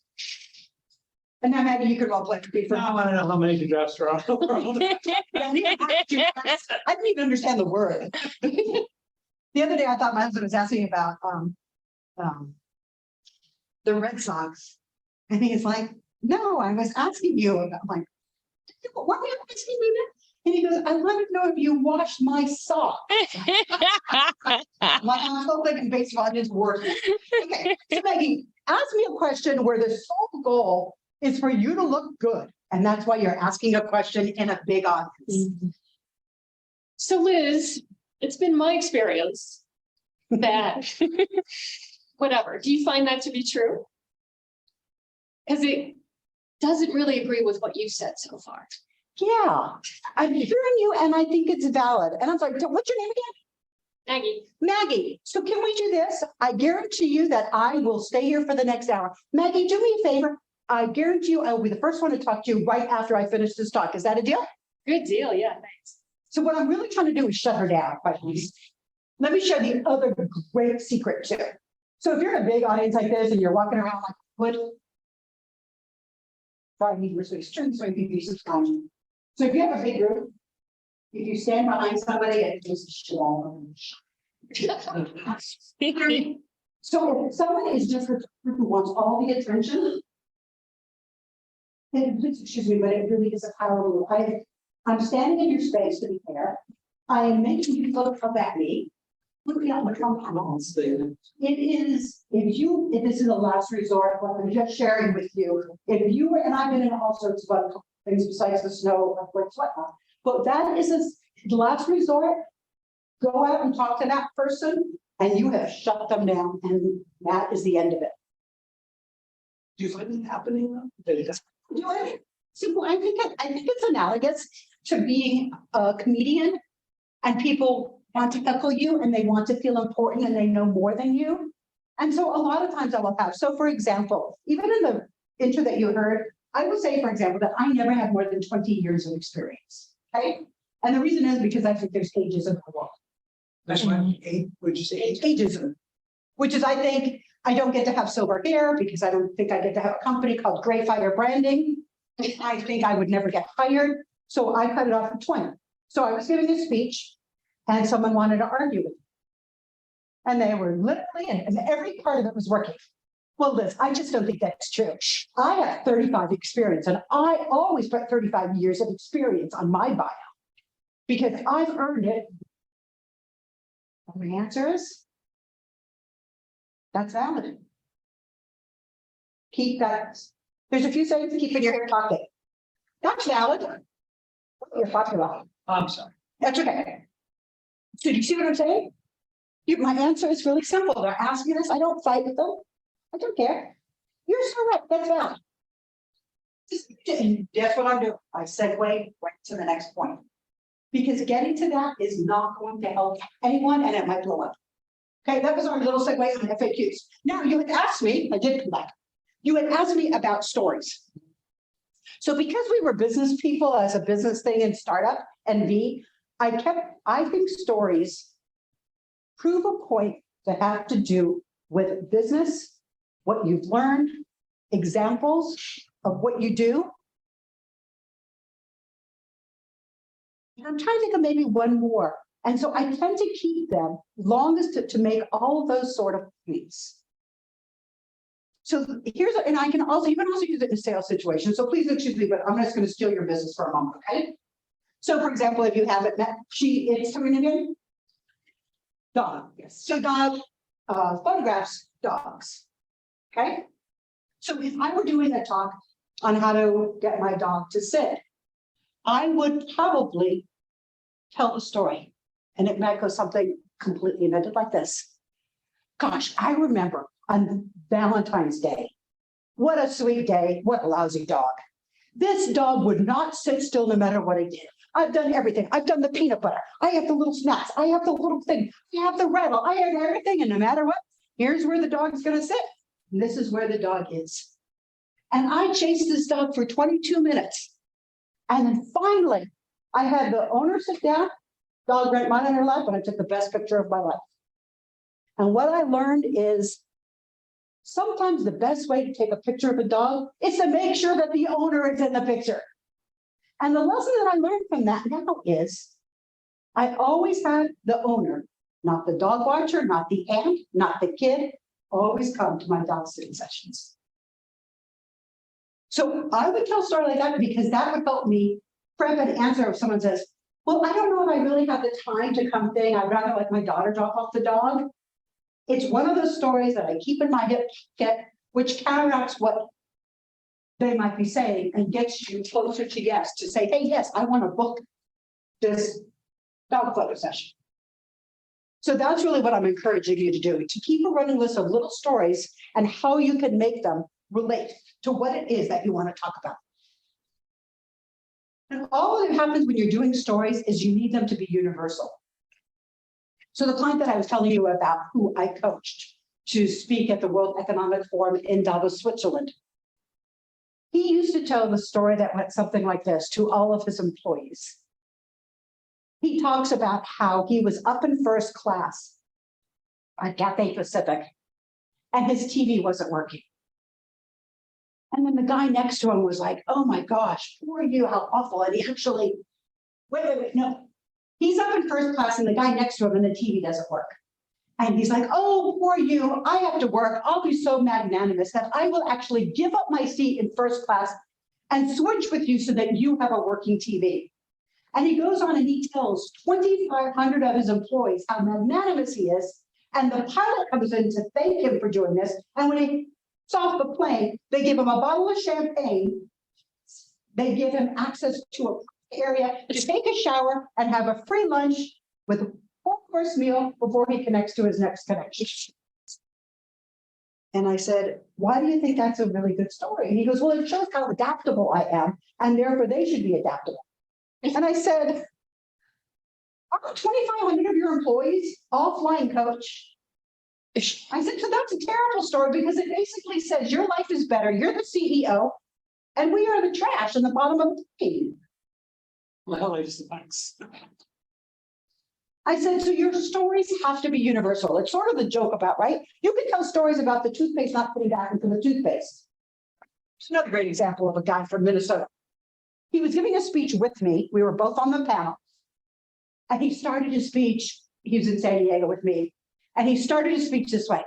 A: And now Maggie, you could role play for
C: Now I want to know how many giraffes are on the world.
A: I didn't even understand the word. The other day, I thought my husband was asking about the Red Sox. And he's like, no, I was asking you about, I'm like, what were you asking me that? And he goes, I wanted to know if you washed my sock. Like, I'm so thinking baseball is worse. Okay, so Maggie, ask me a question where the sole goal is for you to look good. And that's why you're asking a question in a big audience.
D: So Liz, it's been my experience that whatever, do you find that to be true? Because it doesn't really agree with what you've said so far.
A: Yeah, I'm hearing you and I think it's valid. And I'm sorry, what's your name again?
D: Maggie,
A: Maggie. So can we do this? I guarantee you that I will stay here for the next hour. Maggie, do me a favor. I guarantee you I will be the first one to talk to you right after I finish this talk. Is that a deal?
D: good deal. Yeah, thanks.
A: So what I'm really trying to do is shut her down. Let me share the other great secret too. So if you're in a big audience like this and you're walking around like, what? Sorry, I need to switch turns so I can use this phone. So if you have a big group, if you stand behind somebody and just shalom. So if someone is just a who wants all the attention. And please excuse me, but it really is a power move. I'm standing in your space to be fair. I am making you look up at me. Look at what comes along. It is, if this is a last resort, what I'm just sharing with you, if you were, and I've been in all sorts of other things besides the snow, whatnot, but that is the last resort. Go out and talk to that person and you have shut them down and that is the end of it.
C: Do you find it happening though? That it doesn't-
A: Do it. Simple. I think it's analogous to being a comedian and people want to heckle you and they want to feel important and they know more than you. And so a lot of times I will have, so for example, even in the intro that you heard, I would say, for example, that I never had more than 20 years of experience. Okay. And the reason is because I think there's ageism in the world.
C: That's why, would you say?
A: Ageism, which is, I think, I don't get to have silver hair because I don't think I get to have a company called Gray Fire Branding. I think I would never get hired. So I cut it off at 20. So I was giving a speech and someone wanted to argue with me. And they were literally, and every part of it was working. Well, Liz, I just don't think that's true. I have 35 experience and I always put 35 years of experience on my bio because I've earned it. And the answer is, that's valid. Keep that There's a few seconds to keep in your hair pocket. That's valid. You're talking about.
B: I'm sorry.
A: That's okay. So do you see what I'm saying? My answer is really simple. They're asking us, I don't fight with them. I don't care. You're so right, that's valid. And that's what I'm doing. I segue right to the next point. Because getting to that is not going to help anyone and it might blow up. Okay, that was our little segue on FAQs. Now you had asked me, I did come back. You had asked me about stories. So because we were business people as a business thing in startup and I think stories prove a point that have to do with business, what you've learned, examples of what you do. And I'm trying to think of maybe one more. And so I tend to keep them longest to make all of those sort of points. So and you can also use it in a sales situation. So please excuse me, but I'm just going to steal your business for a moment, okay? So for example, if you haven't met, it's coming again. Dog, yes. So dog photographs dogs. Okay. So if I were doing a talk on how to get my dog to sit, I would probably tell the story. And it might go something completely invented like this. Gosh, I remember on Valentine's Day. What a sweet day. What a lousy dog. This dog would not sit still no matter what I did. I've done everything. I've done the peanut butter. I have the little snacks. I have the little thing. I have the rattle. I have everything. And no matter what, here's where the dog's going to sit. And this is where the dog is. And I chased this dog for 22 minutes. And then finally, I had the owner sit down, dog right mine on her lap, and I took the best picture of my life. And what I learned is sometimes the best way to take a picture of a dog is to make sure that the owner is in the picture. And the lesson that I learned from that now is I always had the owner, not the dog watcher, not the aunt, not the kid, always come to my dog sitting sessions. So I would tell a story like that because that would help me prep an answer if someone says, well, I don't know if I really have the time to come thing. I'd rather let my daughter drop off the dog. It's one of those stories that I keep in my hip pocket, which counteracts what they might be saying and gets you closer to yes, to say, hey, yes, I want to book this dog photo session. So that's really what I'm encouraging you to do, to keep a running list of little stories and how you can make them relate to what it is that you want to talk about. And all that happens when you're doing stories is you need them to be universal. So the client that I was telling you about, who I coached to speak at the World Economic Forum in Davos, Switzerland, he used to tell the story that went something like this to all of his employees. He talks about how he was up in first class at Cathay Pacific and his TV wasn't working. And then the guy next to him was like, oh my gosh, poor you, how awful. And he actually, wait, no. He's up in first class and the guy next to him and the TV doesn't work. And he's like, oh, poor you, I have to work. I'll be so magnanimous that I will actually give up my seat in first class and switch with you so that you have a working TV. And he goes on and he tells 2,500 of his employees how magnanimous he is. And the pilot comes in to thank him for doing this. And when he off the plane, they give him a bottle of champagne. They give him access to an area to take a shower and have a free lunch with a full-course meal before he connects to his next connection. And I said, why do you think that's a really good story? And he goes, well, it shows how adaptable I am, and therefore they should be adaptable. And I said, are 2,500 of your employees all flying coach? I said, so that's a terrible story because it basically says your life is better. You're the CEO and we are the trash in the bottom of the plane.
C: Well, I just thanks.
A: I said, so your stories have to be universal. It's sort of the joke about, right? You can tell stories about the toothpaste not putting back into the toothpaste. It's another great example of a guy from Minnesota. He was giving a speech with me. We were both on the panel. And he started his speech. He was in San Diego with me. And he started his speech this way.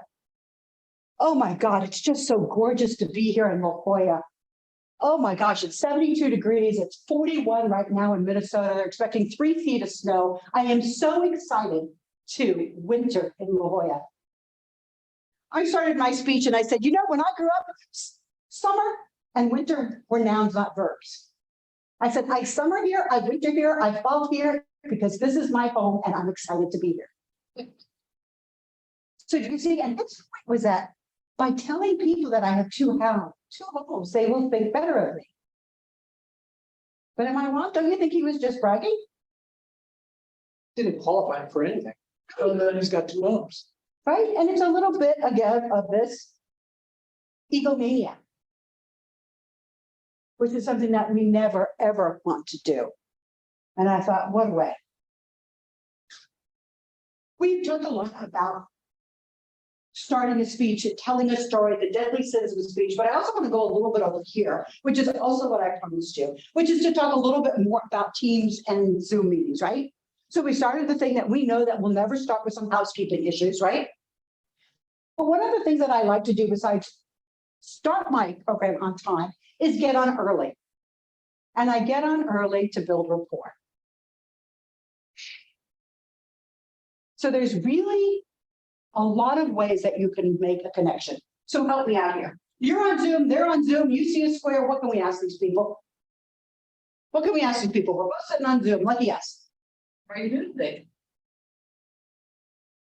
A: Oh my God, it's just so gorgeous to be here in La Jolla. Oh my gosh, it's 72 degrees. It's 41 right now in Minnesota. They're expecting 3 feet of snow. I am so excited to winter in La Jolla. I started my speech and I said, you know, when I grew up, summer and winter were nouns, not verbs. I said, I summer here, I winter here, I fall here, because this is my home and I'm excited to be here. So you see, and his point was that by telling people that I have two homes, they will think better of me. But am I wrong? Don't you think he was just bragging?
C: Didn't qualify for anything. Other than he's got two homes.
A: Right? And it's a little bit again of this egomania, which is something that we never, ever want to do. And I thought, what a way. We've talked a lot about starting a speech and telling a story, the deadly sins of a speech, but I also want to go a little bit over here, which is also what I promised you, which is to talk a little bit more about Teams and Zoom meetings, right? So we started the thing that we know that we'll never start with some housekeeping issues, right? But one of the things that I like to do besides start my program on time is get on early. And I get on early to build rapport. So there's really a lot of ways that you can make a connection. So help me out here. You're on Zoom, they're on Zoom, you see a square, what can we ask these people? What can we ask these people? We're both sitting on Zoom, lucky us.
G: How are you doing today?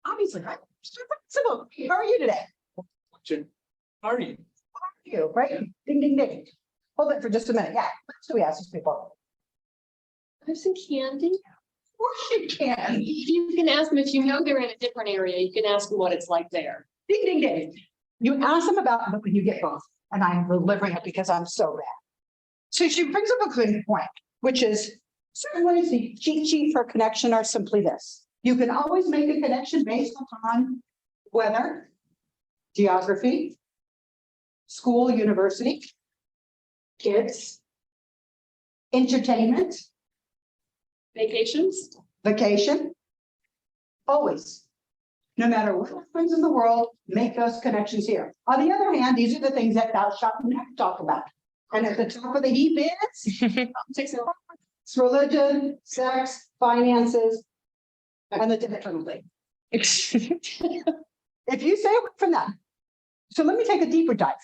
A: Obviously, right? Simple. How are you today?
C: How are you?
A: You, right? Ding, ding, ding. Hold it for just a minute. Yeah. What do we ask these people?
F: Have some candy.
A: Of course you can.
F: You can ask them if you know they're in a different area, you can ask them what it's like there.
A: Ding, ding, ding. You ask them about when you get both, and I'm delivering it because I'm so bad. So she brings up a good point, which is certain ways the cheat sheet for connection are simply this. You can always make a connection based upon weather, geography, school, university, kids, entertainment,
F: Vacations?
A: vacation. Always. No matter what happens in the world, make those connections here. On the other hand, these are the things that thou shalt not talk about. And at the top of the heap is it's religion, sex, finances, and the death penalty. If you stay away from that. So let me take a deeper dive.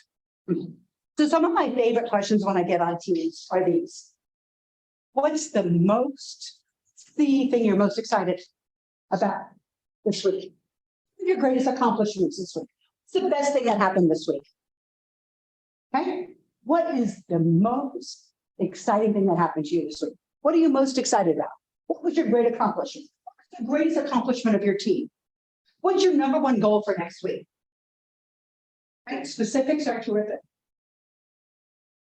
A: So some of my favorite questions when I get on Teams are these. What's the thing you're most excited about this week? What are your greatest accomplishments this week? What's the best thing that happened this week? Okay. What is the most exciting thing that happened to you this week? What are you most excited about? What was your great accomplishment? What's the greatest accomplishment of your team? What's your number one goal for next week? Right? Specifics are terrific.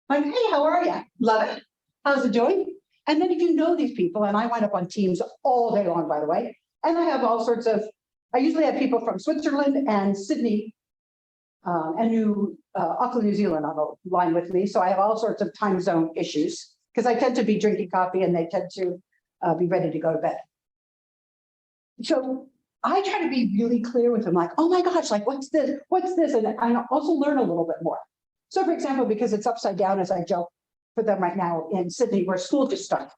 A: Like, hey, how are you? Love it. How's it doing? And then if you know these people, and I wind up on Teams all day long, by the way, and I have all sorts of, I usually have people from Switzerland and Sydney and Auckland, New Zealand on the line with me. So I have all sorts of time zone issues because I tend to be drinking coffee and they tend to be ready to go to bed. So I try to be really clear with them, like, oh my gosh, like, what's this? What's this? And I also learn a little bit more. So for example, because it's upside down, as I joke for them right now in Sydney, where school just started.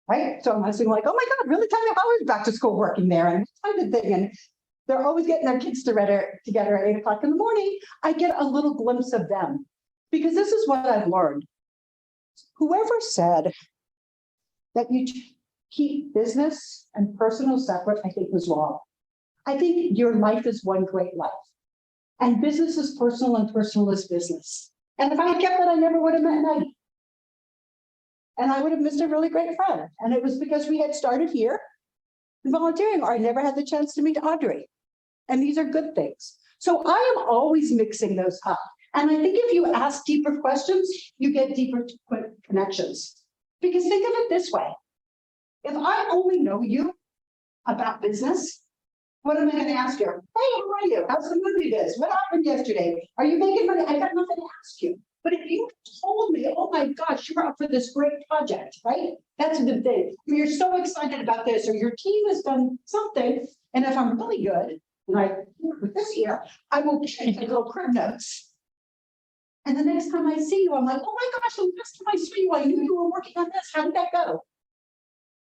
A: Right? So I'm asking like, oh my God, really? Tell me how is back to school working there and kind of thing. And they're always getting their kids together at 8 o'clock in the morning. I get a little glimpse of them because this is what I've learned. Whoever said that you keep business and personal separate, I think was wrong. I think your life is one great life. And business is personal and personal is business. And if I had kept it, I never would have met Maggie. And I would have missed a really great friend. And it was because we had started here volunteering, or I never had the chance to meet Audrey. And these are good things. So I am always mixing those up. And I think if you ask deeper questions, you get deeper connections. Because think of it this way. If I only know you about business, what am I going to ask you? Hey, how are you? How's the movie biz? What happened yesterday? Are you making money? I got nothing to ask you. But if you told me, oh my gosh, you're up for this great project, right? That's a good thing. You're so excited about this, or your team has done something. And if I'm really good, and I with this year, I will take little crib notes. And the next time I see you, I'm like, oh my gosh, the last time I saw you, I knew you were working on this. How did that go?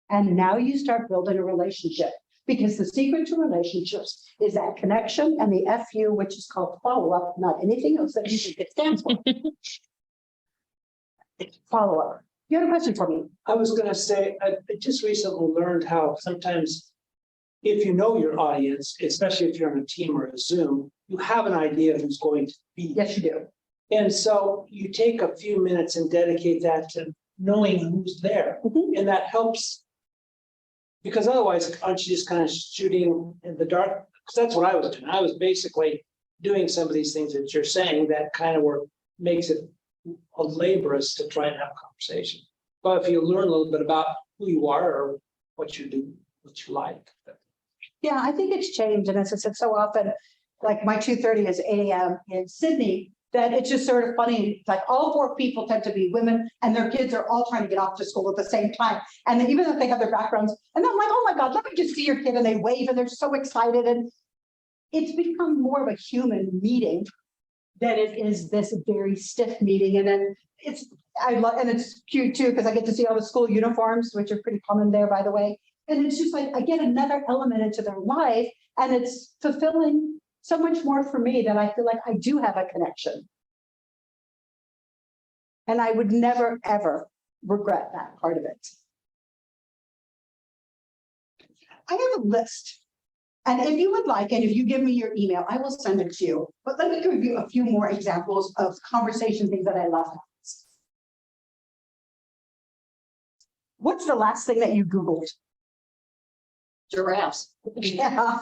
A: And now you start building a relationship. Because the secret to relationships is that connection and the FU, which is called follow-up, not anything else that you think it stands for. follow-up. You had a question for me?
C: I was gonna say, I just recently learned how sometimes if you know your audience, especially if you're on a team or a Zoom, you have an idea of who's going to be.
A: Yes, you do.
C: And so you take a few minutes and dedicate that to knowing who's there.
A: Mhm.
C: And that helps. Because otherwise, aren't you just kind of shooting in the dark? Because that's what I was doing. I was basically doing some of these things that you're saying that kind of makes it laborious to try and have a conversation. But if you learn a little bit about who you are or what you do, what you like.
A: Yeah, I think it's changed. And as I said, so often, like my 2:30 is 8 a.m. in Sydney, that it's just sort of funny. Like all four people tend to be women and their kids are all trying to get off to school at the same time. And then even if they have their backgrounds, and I'm like, oh my God, let me just see your kid. And they wave and they're so excited. And it's become more of a human meeting than it is this very stiff meeting. And then and it's cute too, because I get to see all the school uniforms, which are pretty common there, by the way. And it's just like, I get another element into their life and it's fulfilling so much more for me that I feel like I do have a connection. And I would never, ever regret that part of it. I have a list. And if you would like, and if you give me your email, I will send it to you. But let me give you a few more examples of conversation things that I love. What's the last thing that you Googled?
F: Giraffes.
A: Yeah.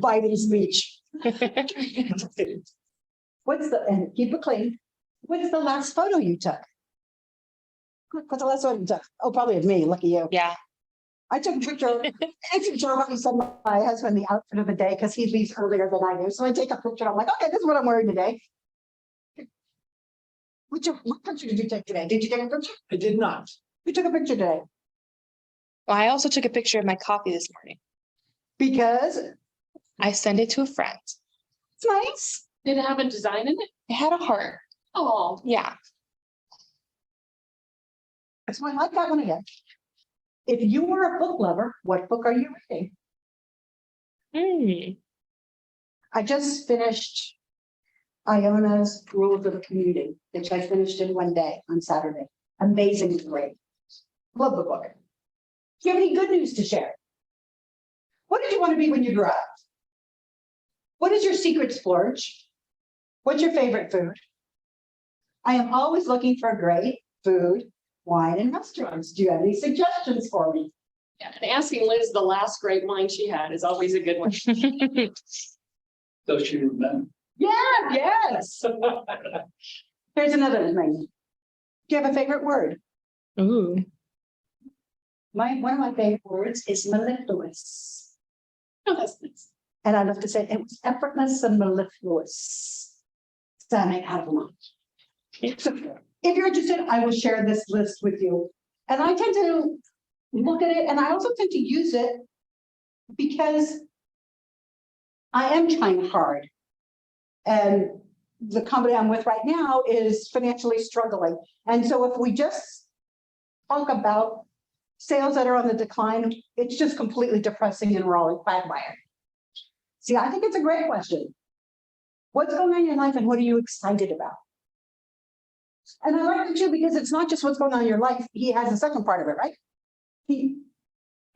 A: Biting speech. And keep it clean. What's the last photo you took? What's the last photo you took? Oh, probably of me. Lucky you.
E: Yeah.
A: I took a picture. It's a joke. I sent my husband the outfit of the day because he leaves earlier than I do. So I take a picture. I'm like, okay, this is what I'm wearing today. What picture did you take today? Did you take a picture?
C: I did not.
A: You took a picture today
E: Well, I also took a picture of my coffee this morning.
A: because
E: I sent it to a friend.
A: it's nice.
D: Did it have a design in it?
E: It had a heart.
D: Oh,
E: Yeah.
A: So I like that one again. If you were a book lover, what book are you reading? I just finished Iona's Rules of Commuting, which I finished in one day on Saturday. Amazing, great. Love the book. Do you have any good news to share? What did you want to be when you grew up? What is your secret splurge? What's your favorite food? I am always looking for great food, wine, and restaurants. Do you have any suggestions for me?
D: yeah. And asking Liz the last great wine she had is always a good one.
B: Does she remember?
A: Yeah, yes. Here's another thing. Do you have a favorite word?
E: Ooh.
A: One of my favorite words is mellifluous.
D: Oh, that's nice.
A: And I love to say it was effortless and mellifluous. Standing out of line. So if you're interested, I will share this list with you. And I tend to look at it and I also tend to use it because I am trying hard. And the company I'm with right now is financially struggling. And so if we just talk about sales that are on the decline, it's just completely depressing and we're all in quagmire. See, I think it's a great question. What's going on in your life and what are you excited about? And I like it too, because it's not just what's going on in your life. He has the second part of it, right?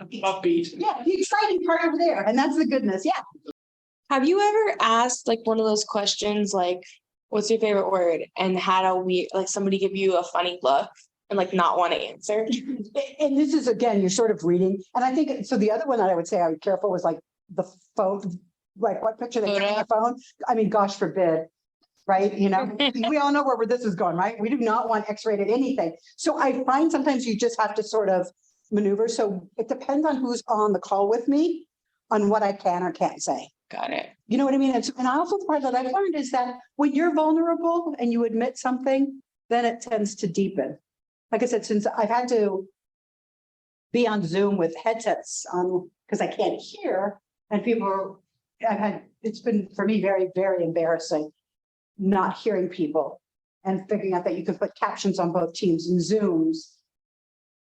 C: Upbeat.
A: Yeah, the exciting part over there. And that's the goodness. Yeah.
E: Have you ever asked like one of those questions like, what's your favorite word? And had somebody give you a funny look and like not want to answer?
A: And this is, again, you're sort of reading. And I think, so the other one that I would say I would be careful was like the phone, like what picture they take on their phone. I mean, gosh forbid, right? You know, we all know where this is going, right? We do not want X-rated anything. So I find sometimes you just have to sort of maneuver. So it depends on who's on the call with me on what I can or can't say.
E: Got it.
A: You know what I mean? And also the part that I've learned is that when you're vulnerable and you admit something, then it tends to deepen. Like I said, since I've had to be on Zoom with headsets on because I can't hear, and it's been for me very, very embarrassing not hearing people and figuring out that you can put captions on both Teams and Zooms.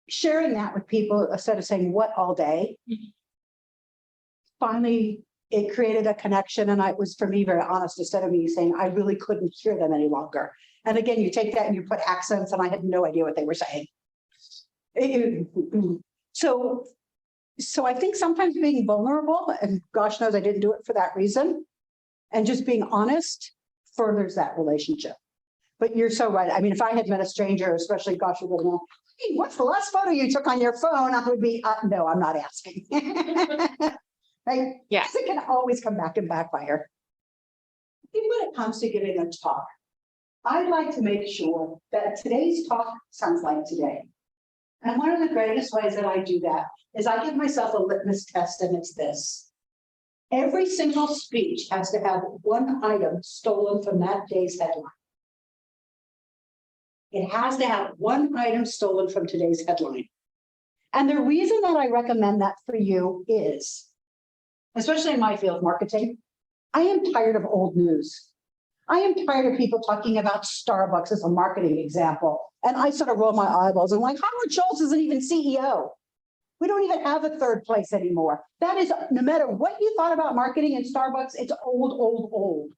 A: Sharing that with people instead of saying what all day. Finally it created a connection, and it was, for me, very honest, instead of me saying I really couldn't hear them any longer. And again, you take that and you put accents, and I had no idea what they were saying. So I think sometimes being vulnerable, and gosh knows I didn't do it for that reason, and just being honest furthers that relationship. But you're so right. I mean, if I had met a stranger, especially, gosh, you would know, hey, what's the last photo you took on your phone? I would be, no, I'm not asking. Right?
E: Yeah.
A: 'Cause it can always come back and backfire. I think when it comes to giving a talk, I'd like to make sure that today's talk sounds like today. And one of the greatest ways that I do that is I give myself a litmus test, and it's this. Every single speech has to have one item stolen from that day's headline. It has to have one item stolen from today's headline. And the reason that I recommend that for you is, especially in my field of marketing, I am tired of old news. I am tired of people talking about Starbucks as a marketing example. And I sort of roll my eyeballs and like, Howard Schultz isn't even CEO. We don't even have a third place anymore. That is, no matter what you thought about marketing at Starbucks, it's old, old, old.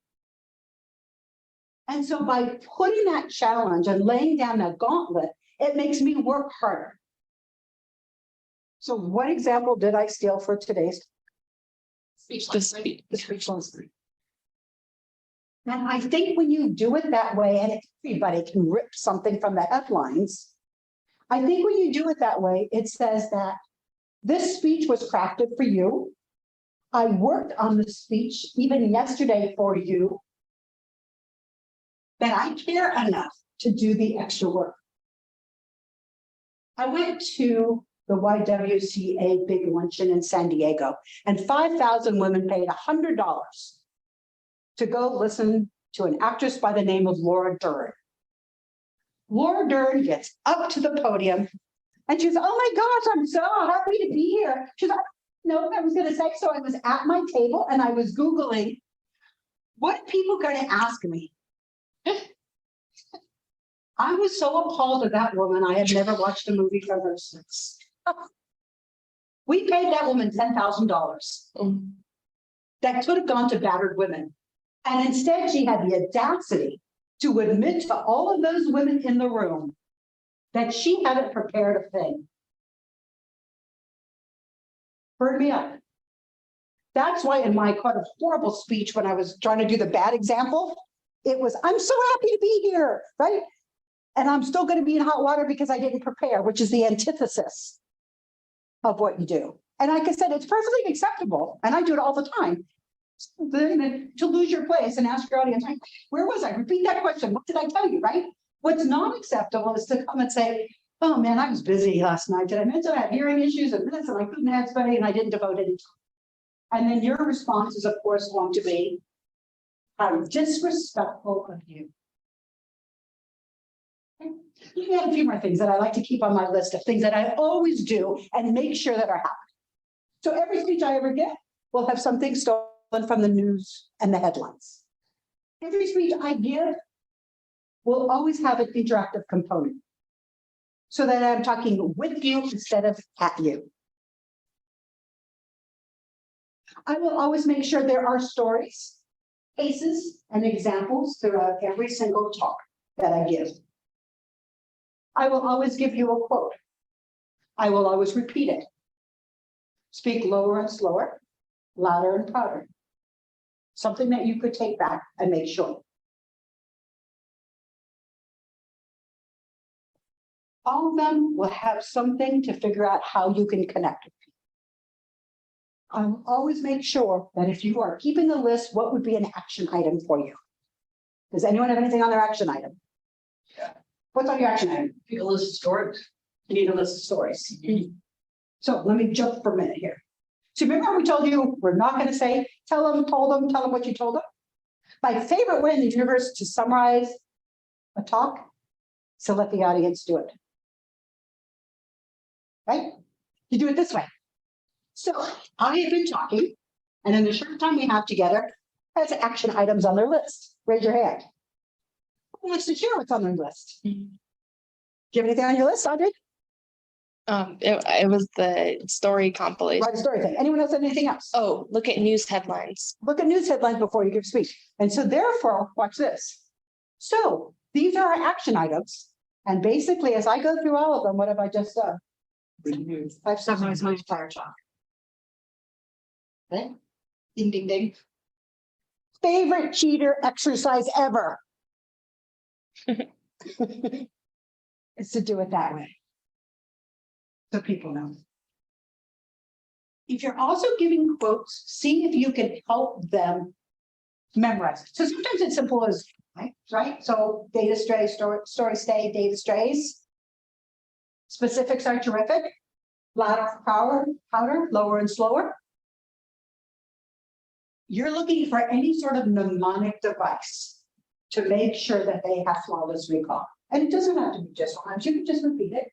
A: And so by putting that challenge and laying down that gauntlet, it makes me work harder. So what example did I steal for today's?
E: The speech.
A: The speech last night. And I think when you do it that way, and everybody can rip something from the headlines, I think when you do it that way, it says that this speech was crafted for you. I worked on the speech even yesterday for you. That I care enough to do the extra work. I went to the YWCA big luncheon in San Diego, and 5,000 women paid $100 to go listen to an actress by the name of Laura Dern. Laura Dern gets up to the podium and she's, oh my gosh, I'm so happy to be here. She's like, no, I was going to say, so I was at my table and I was Googling, what are people going to ask me? I was so appalled at that woman. I had never watched a movie from her since. We paid that woman $10,000. That could have gone to battered women. And instead, she had the audacity to admit to all of those women in the room that she hadn't prepared a thing. Heard me up. That's why in my kind of horrible speech, when I was trying to do the bad example, it was, I'm so happy to be here, right? And I'm still going to be in hot water because I didn't prepare, which is the antithesis of what you do. And like I said, it's perfectly acceptable, and I do it all the time, to lose your place and ask your audience, where was I? Repeat that question. What did I tell you, right? What's not acceptable is to come and say, oh man, I was busy last night. Did I mention I had hearing issues and this, and I couldn't have somebody and I didn't devote any time. And then your response is, of course, going to be, how disrespectful of you. You have a few more things that I like to keep on my list of things that I always do and make sure that are happening. So every speech I ever get will have something stolen from the news and the headlines. Every speech I give will always have an interactive component so that I'm talking with you instead of at you. I will always make sure there are stories, cases, and examples throughout every single talk that I give. I will always give you a quote. I will always repeat it. Speak lower and slower, louder and prouder. Something that you could take back and make sure. All of them will have something to figure out how you can connect with people. I will always make sure that if you are keeping the list, what would be an action item for you? Does anyone have anything on their action item?
G: Yeah.
A: What's on your action item?
G: Pick a list of stories.
A: You need a list of stories. So let me jump for a minute here. So remember how we told you we're not going to say, tell them what you told them? My favorite way in the universe to summarize a talk, so let the audience do it. Right? You do it this way. So I have been talking, and in the short time we have together, has action items on their list. Raise your hand. Who wants to share what's on their list? Do you have anything on your list, Audrey?
E: It was the story compilation.
A: Write a story thing. Anyone else have anything else?
E: Oh, look at news headlines.
A: Look at news headlines before you give speech. And so therefore, watch this. So these are our action items. And basically, as I go through all of them, what have I just done? I've summarized my entire talk. Okay? Ding, ding, ding. Favorite cheater exercise ever? Is to do it that way. So people know. If you're also giving quotes, see if you can help them memorize. So sometimes it's simple as, right? So data strays, story stay, data strays. Specifics are terrific. Louder, powder, lower and slower. You're looking for any sort of mnemonic device to make sure that they have flawless recall. And it doesn't have to be just once, you can just repeat it.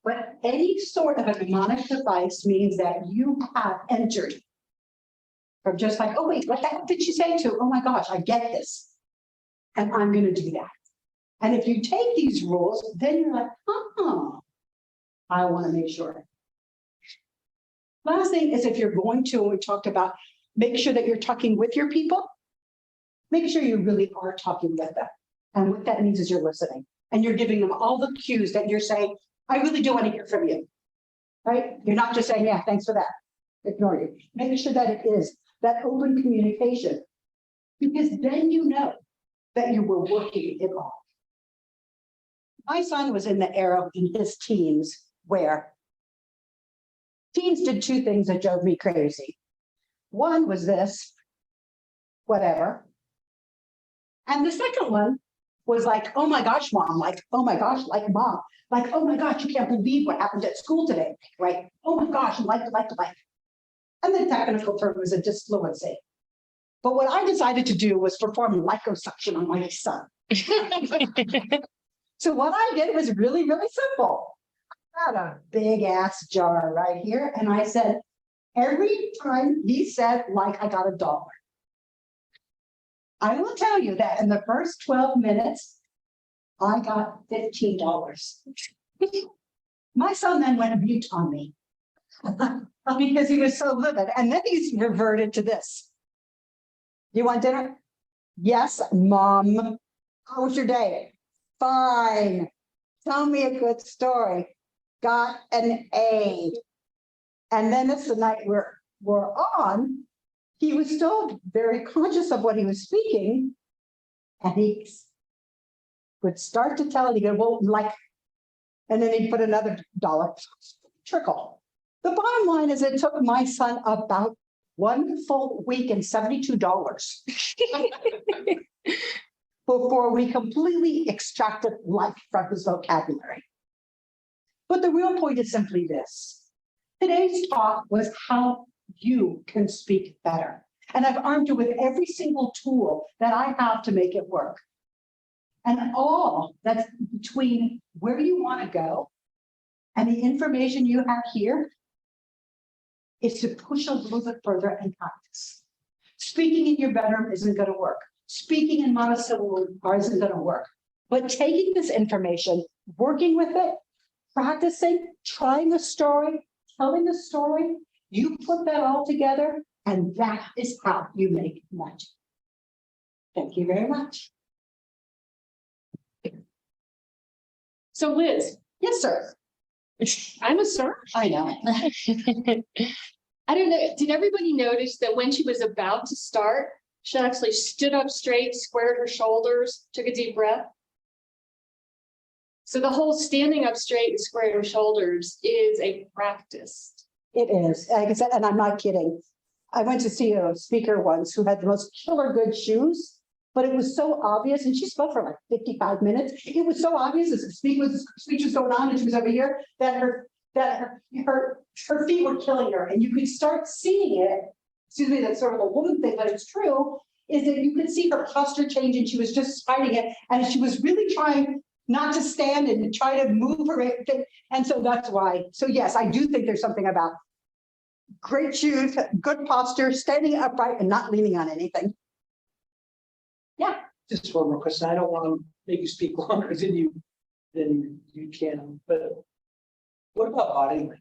A: But any sort of a mnemonic device means that you have entered from just like, oh wait, what the heck did she say to? Oh my gosh, I get this. And I'm going to do that. And if you take these rules, then you're like, I want to make sure. Last thing is if you're going to, we talked about, make sure that you're talking with your people. Make sure you really are talking with them. And what that means is you're listening and you're giving them all the cues that you're saying, I really do want to hear from you, right? You're not just saying, yeah, thanks for that. Ignore you. Make sure that it is that open communication, because then you know that you were working it all. My son was in the era in his teens where teens did two things that drove me crazy. One was this, whatever. And the second one was like, oh my gosh, mom, like, oh my gosh, like mom, like, oh my gosh, you can't believe what happened at school today, right? Oh my gosh, like. And the technical term was a disfluency. But what I decided to do was perform liposuction on my son. So what I did was really, really simple. I had a big ass jar right here. And I said, every time he said, like, I got $1. I will tell you that in the first 12 minutes, I got $15. My son then went mute on me because he was so livid. And then he's reverted to this. You want dinner? Yes, mom. How was your day? Fine. Tell me a good story. Got an A. And then it's the night we're on. He was still very conscious of what he was speaking. And he would start to tell it, he'd go, well, like, and then he'd put another $1 trickle. The bottom line is it took my son about 1 full week and $72 before we completely extracted life from his vocabulary. But the real point is simply this. Today's talk was how you can speak better. And I've armed you with every single tool that I have to make it work. And all that's between where you want to go and the information you have here is to push a little bit further and practice. Speaking in your bedroom isn't going to work. Speaking in monosyllable isn't going to work. But taking this information, working with it, practicing, trying a story, telling a story, you put that all together, and that is how you make magic. Thank you very much.
D: So Liz,
A: Yes, sir.
D: I'm a sir.
A: I know.
D: I don't know, did everybody notice that when she was about to start, she actually stood up straight, squared her shoulders, took a deep breath? So the whole standing up straight and squaring her shoulders is a practice.
A: It is. Like I said, and I'm not kidding. I went to see a speaker once who had the most killer good shoes, but it was so obvious, and she spoke for like 55 minutes. It was so obvious as the speech was going on and she was over here that her feet were killing her. And you could start seeing it. Excuse me, that's sort of a woman thing, but it's true, is that you could see her posture change and she was just fighting it. And she was really trying not to stand and try to move her. And so that's why. So yes, I do think there's something about great shoes, good posture, standing upright and not leaning on anything. Yeah.
C: Just one more question. I don't want to make you speak longer than you then you can, but what about body language?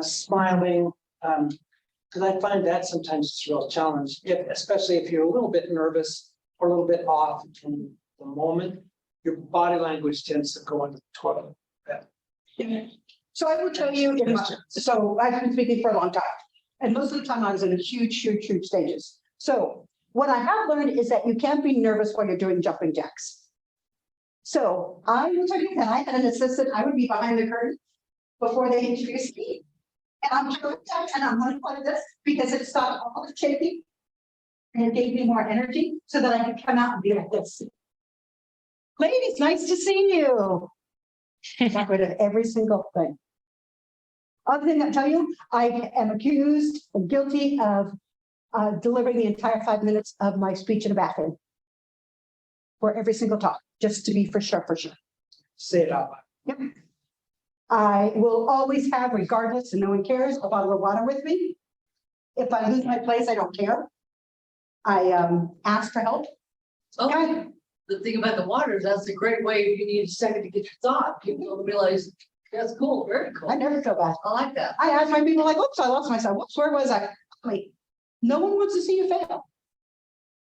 C: Smiling, because I find that sometimes it's a real challenge, especially if you're a little bit nervous or a little bit off in the moment, your body language tends to go into the toilet.
A: So I will tell you, so I've been speaking for a long time, and most of the time I was in a huge stages. So what I have learned is that you can't be nervous while you're doing jumping jacks. So I will tell you that I had an assistant, I would be behind the curtain before they introduced me. And I'm doing that, and I'm going like this because it stopped all the shaking. And it gave me more energy so that I could come out and be like this. Ladies, nice to see you. Got rid of every single thing. Other thing I tell you, I am accused and guilty of delivering the entire 5 minutes of my speech in a bathroom. For every single talk, just to be for sure.
C: Say it out loud.
A: Yep. I will always have, regardless, and no one cares, a bottle of water with me. If I lose my place, I don't care. I ask for help.
G: Oh,
A: Okay.
G: the thing about the water is that's a great way if you need a second to get your thought. People don't realize that's cool, very cool.
A: I never feel bad.
G: I like that.
A: I ask my people like, oops, I lost myself. Whoops, where was I? Wait, no one wants to see you fail.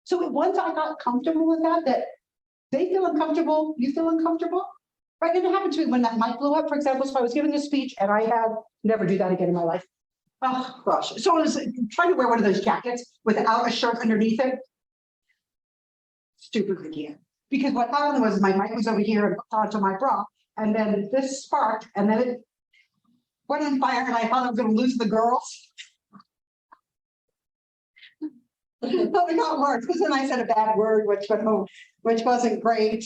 A: So once I got comfortable with that they feel uncomfortable, you feel uncomfortable. Right, and it happened to me when that mic blew up, for example, so I was giving a speech and I had never do that again in my life. Oh, gosh. So I was trying to wear one of those jackets without a shirt underneath it. Stupid again. Because what happened was my mic was over here and onto my bra, and then this sparked, and then it went on fire, and I thought I was going to lose the girls. But it got worse, because then I said a bad word, which wasn't great.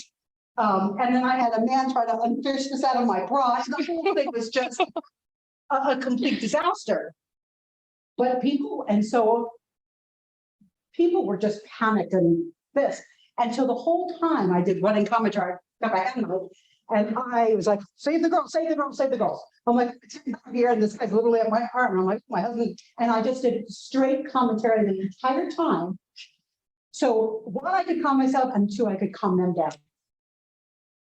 A: And then I had a man try to unfish this out of my bra, and the whole thing was just a complete disaster. But people were just panicked and this. And so the whole time I did running commentary, got my hand on it, and I was like, save the girls, save the girls, save the girls. I'm like, here, and this guy's literally at my arm, and I'm like, my husband, and I just did straight commentary the entire time. So one, I could calm myself, and two, I could calm them down.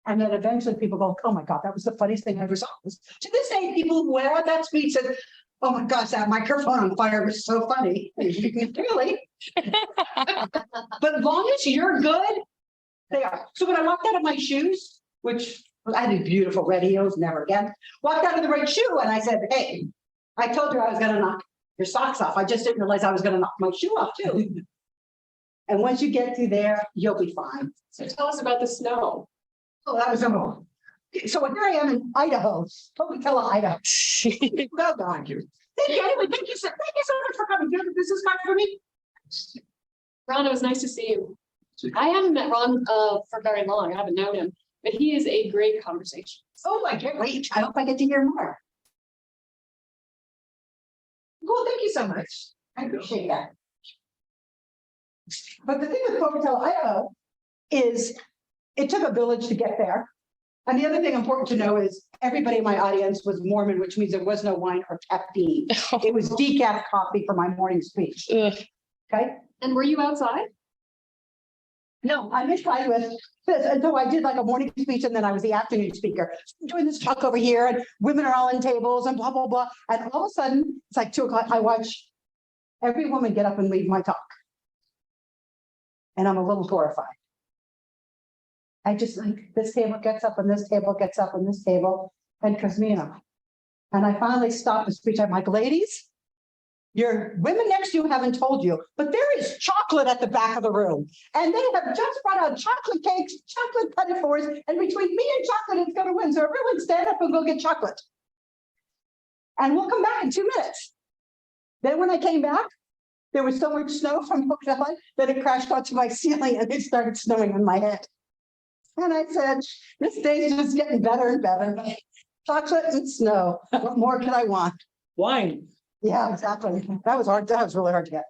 A: And then eventually people go, oh my God, that was the funniest thing I ever saw. To this day, people who were at that speech said, oh my gosh, that microphone on fire was so funny. Really? But as long as you're good, they are. So when I walked out of my shoes, which I had beautiful red heels, never again, walked out of the right shoe and I said, hey, I told you I was going to knock your socks off. I just didn't realize I was going to knock my shoe off too. And once you get through there, you'll be fine.
D: So tell us about the snow.
A: Oh, that was number so here I am in Idaho, Pocatello, Idaho. Well done. Thank you. Anyway, thank you so much for coming. Do you have a business card for me?
D: Ron, it was nice to see you. I haven't met Ron for very long. I haven't known him, but he is a great conversation.
A: Oh, I can't wait. I hope I get to hear more. Cool, thank you so much. I appreciate that. But the thing with Pocatello, Idaho is it took a village to get there. And the other thing important to know is everybody in my audience was Mormon, which means there was no wine or caffeine. It was decaf coffee for my morning speech. Okay.
F: And were you outside?
A: No, I'm inside with this. And so I did like a morning speech and then I was the afternoon speaker. I'm doing this talk over here and women are all in tables and blah, blah, blah. And all of a sudden it's like 2 o'clock. I watch every woman get up and leave my talk. And I'm a little horrified. I just like this table gets up and this table gets up and this table and Cosmina. And I finally stopped the speech. I'm like, ladies, your women next to you haven't told you, but there is chocolate at the back of the room. And they have just brought out chocolate cakes, chocolate petit fours, and between me and chocolate, it's going to win. So everyone stand up and go get chocolate. And we'll come back in 2 minutes. Then when I came back, there was so much snow from Pocatello that it crashed onto my ceiling and it started snowing on my head. And I said, this day's just getting better and better. Chocolate and snow. What more could I want?
C: Wine.
A: Yeah, exactly. That was hard. That was really hard to get.